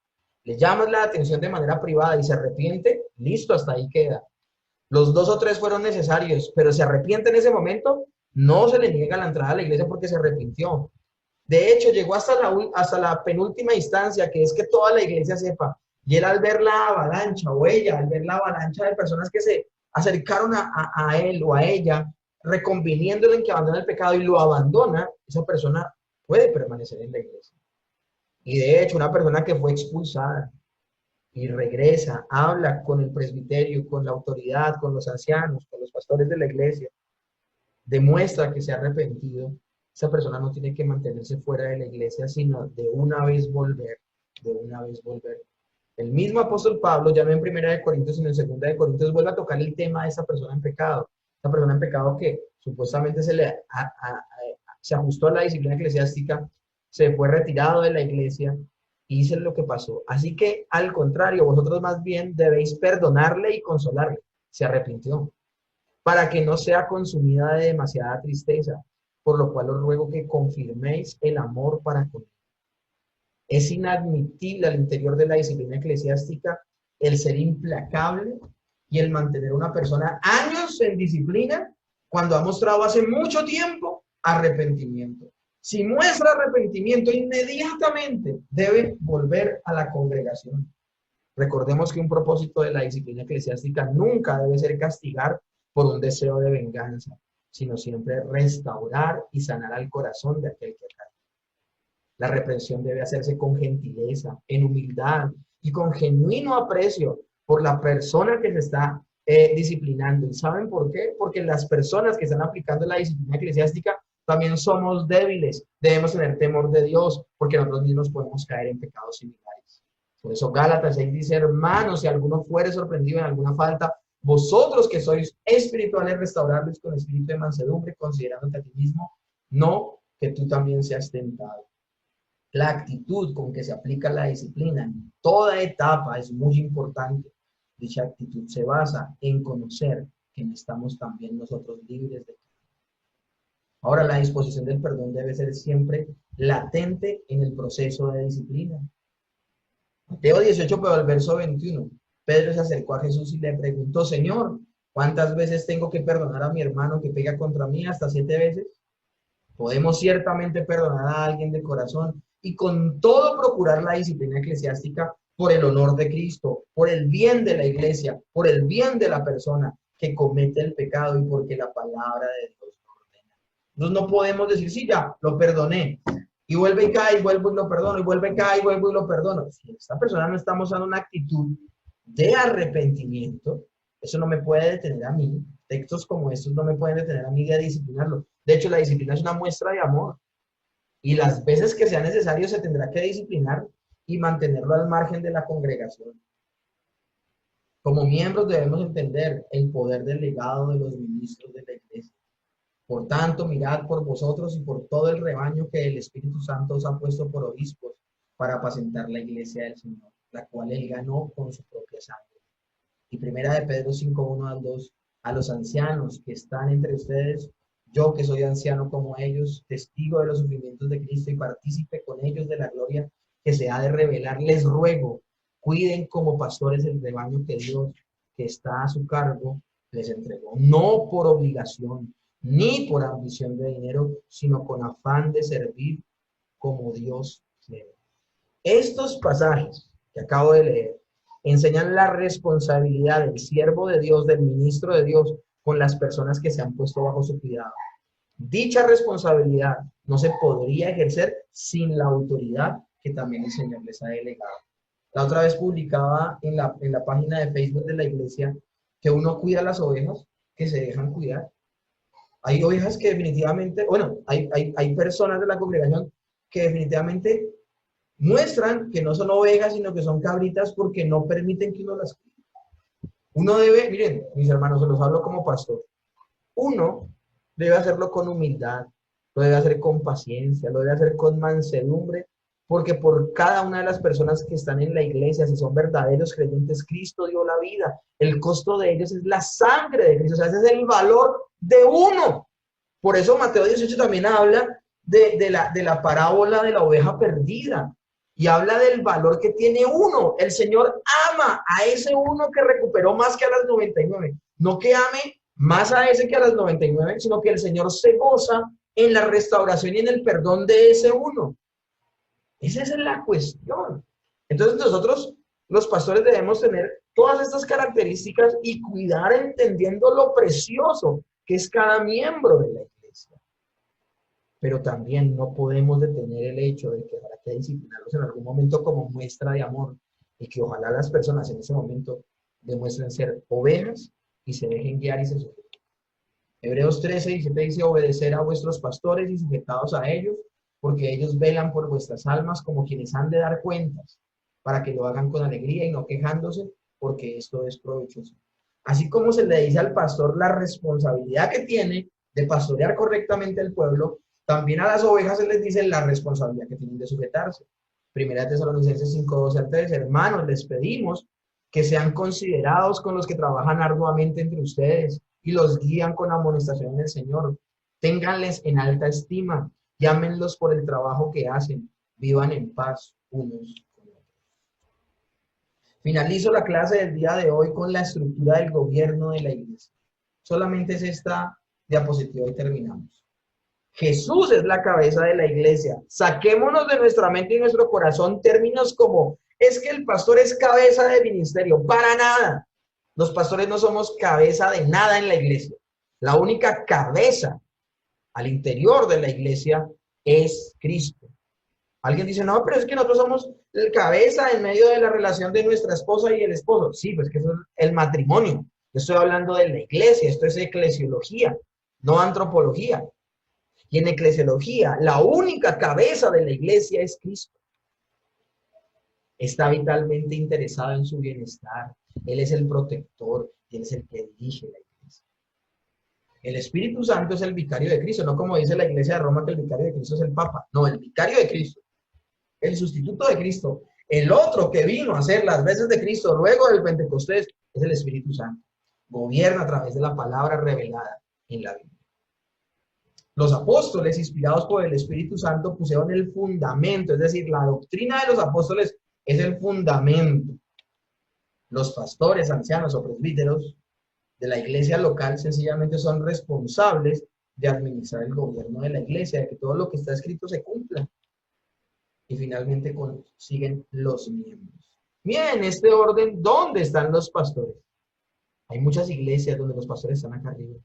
Le llamas la atención de manera privada y se arrepiente, listo, hasta ahí queda. Los 2 o 3 fueron necesarios, pero se arrepiente en ese momento, no se le niega la entrada a la iglesia porque se arrepintió. De hecho, llegó hasta la penúltima instancia, que es que toda la iglesia sepa. Y él al ver la avalancha, o ella, al ver la avalancha de personas que se acercaron a él o a ella, reconviniéndole en que abandona el pecado y lo abandona, esa persona puede permanecer en la iglesia. Y de hecho, una persona que fue expulsada y regresa, habla con el presbiterio, con la autoridad, con los ancianos, con los pastores de la iglesia, demuestra que se ha arrepentido, esa persona no tiene que mantenerse fuera de la iglesia, sino de una vez volver, de una vez volver. El mismo apóstol Pablo, ya no en Primera de Corintios, sino en Segunda de Corintios, vuelve a tocar el tema de esa persona en pecado. Esa persona en pecado que supuestamente se ajustó a la disciplina eclesiástica, se fue retirado de la iglesia y dice lo que pasó. Así que, al contrario, vosotros más bien debéis perdonarle y consolarle. Se arrepintió, para que no sea consumida de demasiada tristeza, por lo cual os ruego que confirméis el amor para con él. Es inadmisible al interior de la disciplina eclesiástica el ser implacable y el mantener una persona años en disciplina cuando ha mostrado hace mucho tiempo arrepentimiento. Si muestra arrepentimiento, inmediatamente debe volver a la congregación. Recordemos que un propósito de la disciplina eclesiástica nunca debe ser castigar por un deseo de venganza, sino siempre restaurar y sanar al corazón de aquel que cae. La reprensión debe hacerse con gentileza, en humildad y con genuino aprecio por la persona que se está disciplinando. ¿Y saben por qué? Porque las personas que están aplicando la disciplina eclesiástica también somos débiles. Debemos tener temor de Dios porque nosotros mismos podemos caer en pecados similares. Por eso Gálatas 6 dice, hermanos, si alguno fuere sorprendido en alguna falta, vosotros que sois espirituales, restaurarles con espíritu de mansedumbre, considerándote a ti mismo, no que tú también seas tentado. La actitud con que se aplica la disciplina en toda etapa es muy importante. Dicha actitud se basa en conocer que estamos también nosotros libres de pecado. Ahora, la disposición del perdón debe ser siempre latente en el proceso de disciplina. Mateo 18, pero el verso 21. Pedro se acercó a Jesús y le preguntó, Señor, ¿cuántas veces tengo que perdonar a mi hermano que pega contra mí? ¿Hasta 7 veces? Podemos ciertamente perdonar a alguien de corazón y con todo procurar la disciplina eclesiástica por el honor de Cristo, por el bien de la iglesia, por el bien de la persona que comete el pecado y porque la palabra de Dios lo ordena. Entonces no podemos decir, sí, ya, lo perdoné, y vuelve y cae, y vuelvo y lo perdono, y vuelve y cae, y vuelvo y lo perdono. Si esta persona no está mostrando una actitud de arrepentimiento, eso no me puede detener a mí. Textos como estos no me pueden detener a mí de disciplinarlo. De hecho, la disciplina es una muestra de amor. Y las veces que sea necesario se tendrá que disciplinar y mantenerlo al margen de la congregación. Como miembros debemos entender el poder del legado de los ministros de la iglesia. Por tanto, mirad por vosotros y por todo el rebaño que el Espíritu Santo os ha puesto por obispos para apacentar la iglesia del Señor, la cual él ganó con su propia sangre. Y primera de Pedro 5:1-2, a los ancianos que están entre ustedes, yo que soy anciano como ellos, testigo de los sufrimientos de Cristo y partícipe con ellos de la gloria que se ha de revelar, les ruego, cuiden como pastores el rebaño que Dios, que está a su cargo, les entregó, no por obligación, ni por ambición de dinero, sino con afán de servir como Dios quiere. Estos pasajes que acabo de leer enseñan la responsabilidad del siervo de Dios, del ministro de Dios, con las personas que se han puesto bajo su cuidado. Dicha responsabilidad no se podría ejercer sin la autoridad que también el Señor les ha delegado. La otra vez publicaba en la página de Facebook de la iglesia que uno cuida las ovejas que se dejan cuidar. Hay ovejas que definitivamente, bueno, hay personas de la congregación que definitivamente muestran que no son ovejas, sino que son cabritas porque no permiten que uno las cuide. Uno debe, miren, mis hermanos, se los hablo como pastor. Uno debe hacerlo con humildad, lo debe hacer con paciencia, lo debe hacer con mansedumbre, porque por cada una de las personas que están en la iglesia, si son verdaderos creyentes, Cristo dio la vida. El costo de ellos es la sangre de Cristo, o sea, ese es el valor de uno. Por eso Mateo 18 también habla de la parábola de la oveja perdida y habla del valor que tiene uno. El Señor ama a ese uno que recuperó más que a las 99. No que ame más a ese que a las 99, sino que el Señor se goza en la restauración y en el perdón de ese uno. Esa es la cuestión. Entonces nosotros, los pastores, debemos tener todas estas características y cuidar entendiendo lo precioso que es cada miembro de la iglesia. Pero también no podemos detener el hecho de que habrá que disciplinarlos en algún momento como muestra de amor y que ojalá las personas en ese momento demuestren ser ovejas y se dejen guiar y se sujeten. Hebreos 13:17 dice: obedecer a vuestros pastores y sujetados a ellos, porque ellos velan por vuestras almas como quienes han de dar cuentas, para que lo hagan con alegría y no quejándose, porque esto es provechoso. Así como se le dice al pastor la responsabilidad que tiene de pastorear correctamente el pueblo, también a las ovejas se les dice la responsabilidad que tienen de sujetarse. Primera Tesalonicenses 5:12-13: hermanos, les pedimos que sean considerados con los que trabajan arduamente entre ustedes y los guían con amonestación en el Señor. Ténganles en alta estima, llámenlos por el trabajo que hacen, vivan en paz unos con otros. Finalizo la clase del día de hoy con la estructura del gobierno de la iglesia. Solamente es esta diapositiva y terminamos. Jesús es la cabeza de la iglesia. Saquémonos de nuestra mente y nuestro corazón términos como: es que el pastor es cabeza de ministerio. Para nada. Los pastores no somos cabeza de nada en la iglesia. La única cabeza al interior de la iglesia es Cristo. Alguien dice: no, pero es que nosotros somos el cabeza en medio de la relación de nuestra esposa y el esposo. Sí, pues que eso es el matrimonio. Yo estoy hablando de la iglesia, esto es eclesiología, no antropología. Y en eclesiología, la única cabeza de la iglesia es Cristo. Está vitalmente interesado en su bienestar. Él es el protector, Él es el que dirige la iglesia. El Espíritu Santo es el vicario de Cristo, no como dice la iglesia de Roma que el vicario de Cristo es el Papa. No, el vicario de Cristo, el sustituto de Cristo, el otro que vino a hacer las veces de Cristo luego del Pentecostés, es el Espíritu Santo. Gobierna a través de la palabra revelada en la Biblia. Los apóstoles, inspirados por el Espíritu Santo, pusieron el fundamento, es decir, la doctrina de los apóstoles es el fundamento. Los pastores, ancianos o presbíteros de la iglesia local sencillamente son responsables de administrar el gobierno de la iglesia, de que todo lo que está escrito se cumpla. Y finalmente siguen los miembros. Miren, en este orden, ¿dónde están los pastores? Hay muchas iglesias donde los pastores están acá arriba,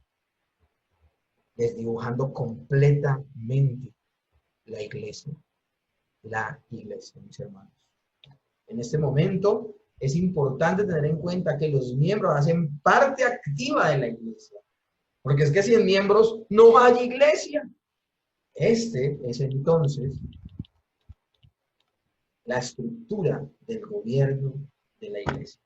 desdibujando completamente la iglesia, mis hermanos. En este momento es importante tener en cuenta que los miembros hacen parte activa de la iglesia, porque es que sin miembros no hay iglesia. Este es entonces la estructura del gobierno de la iglesia.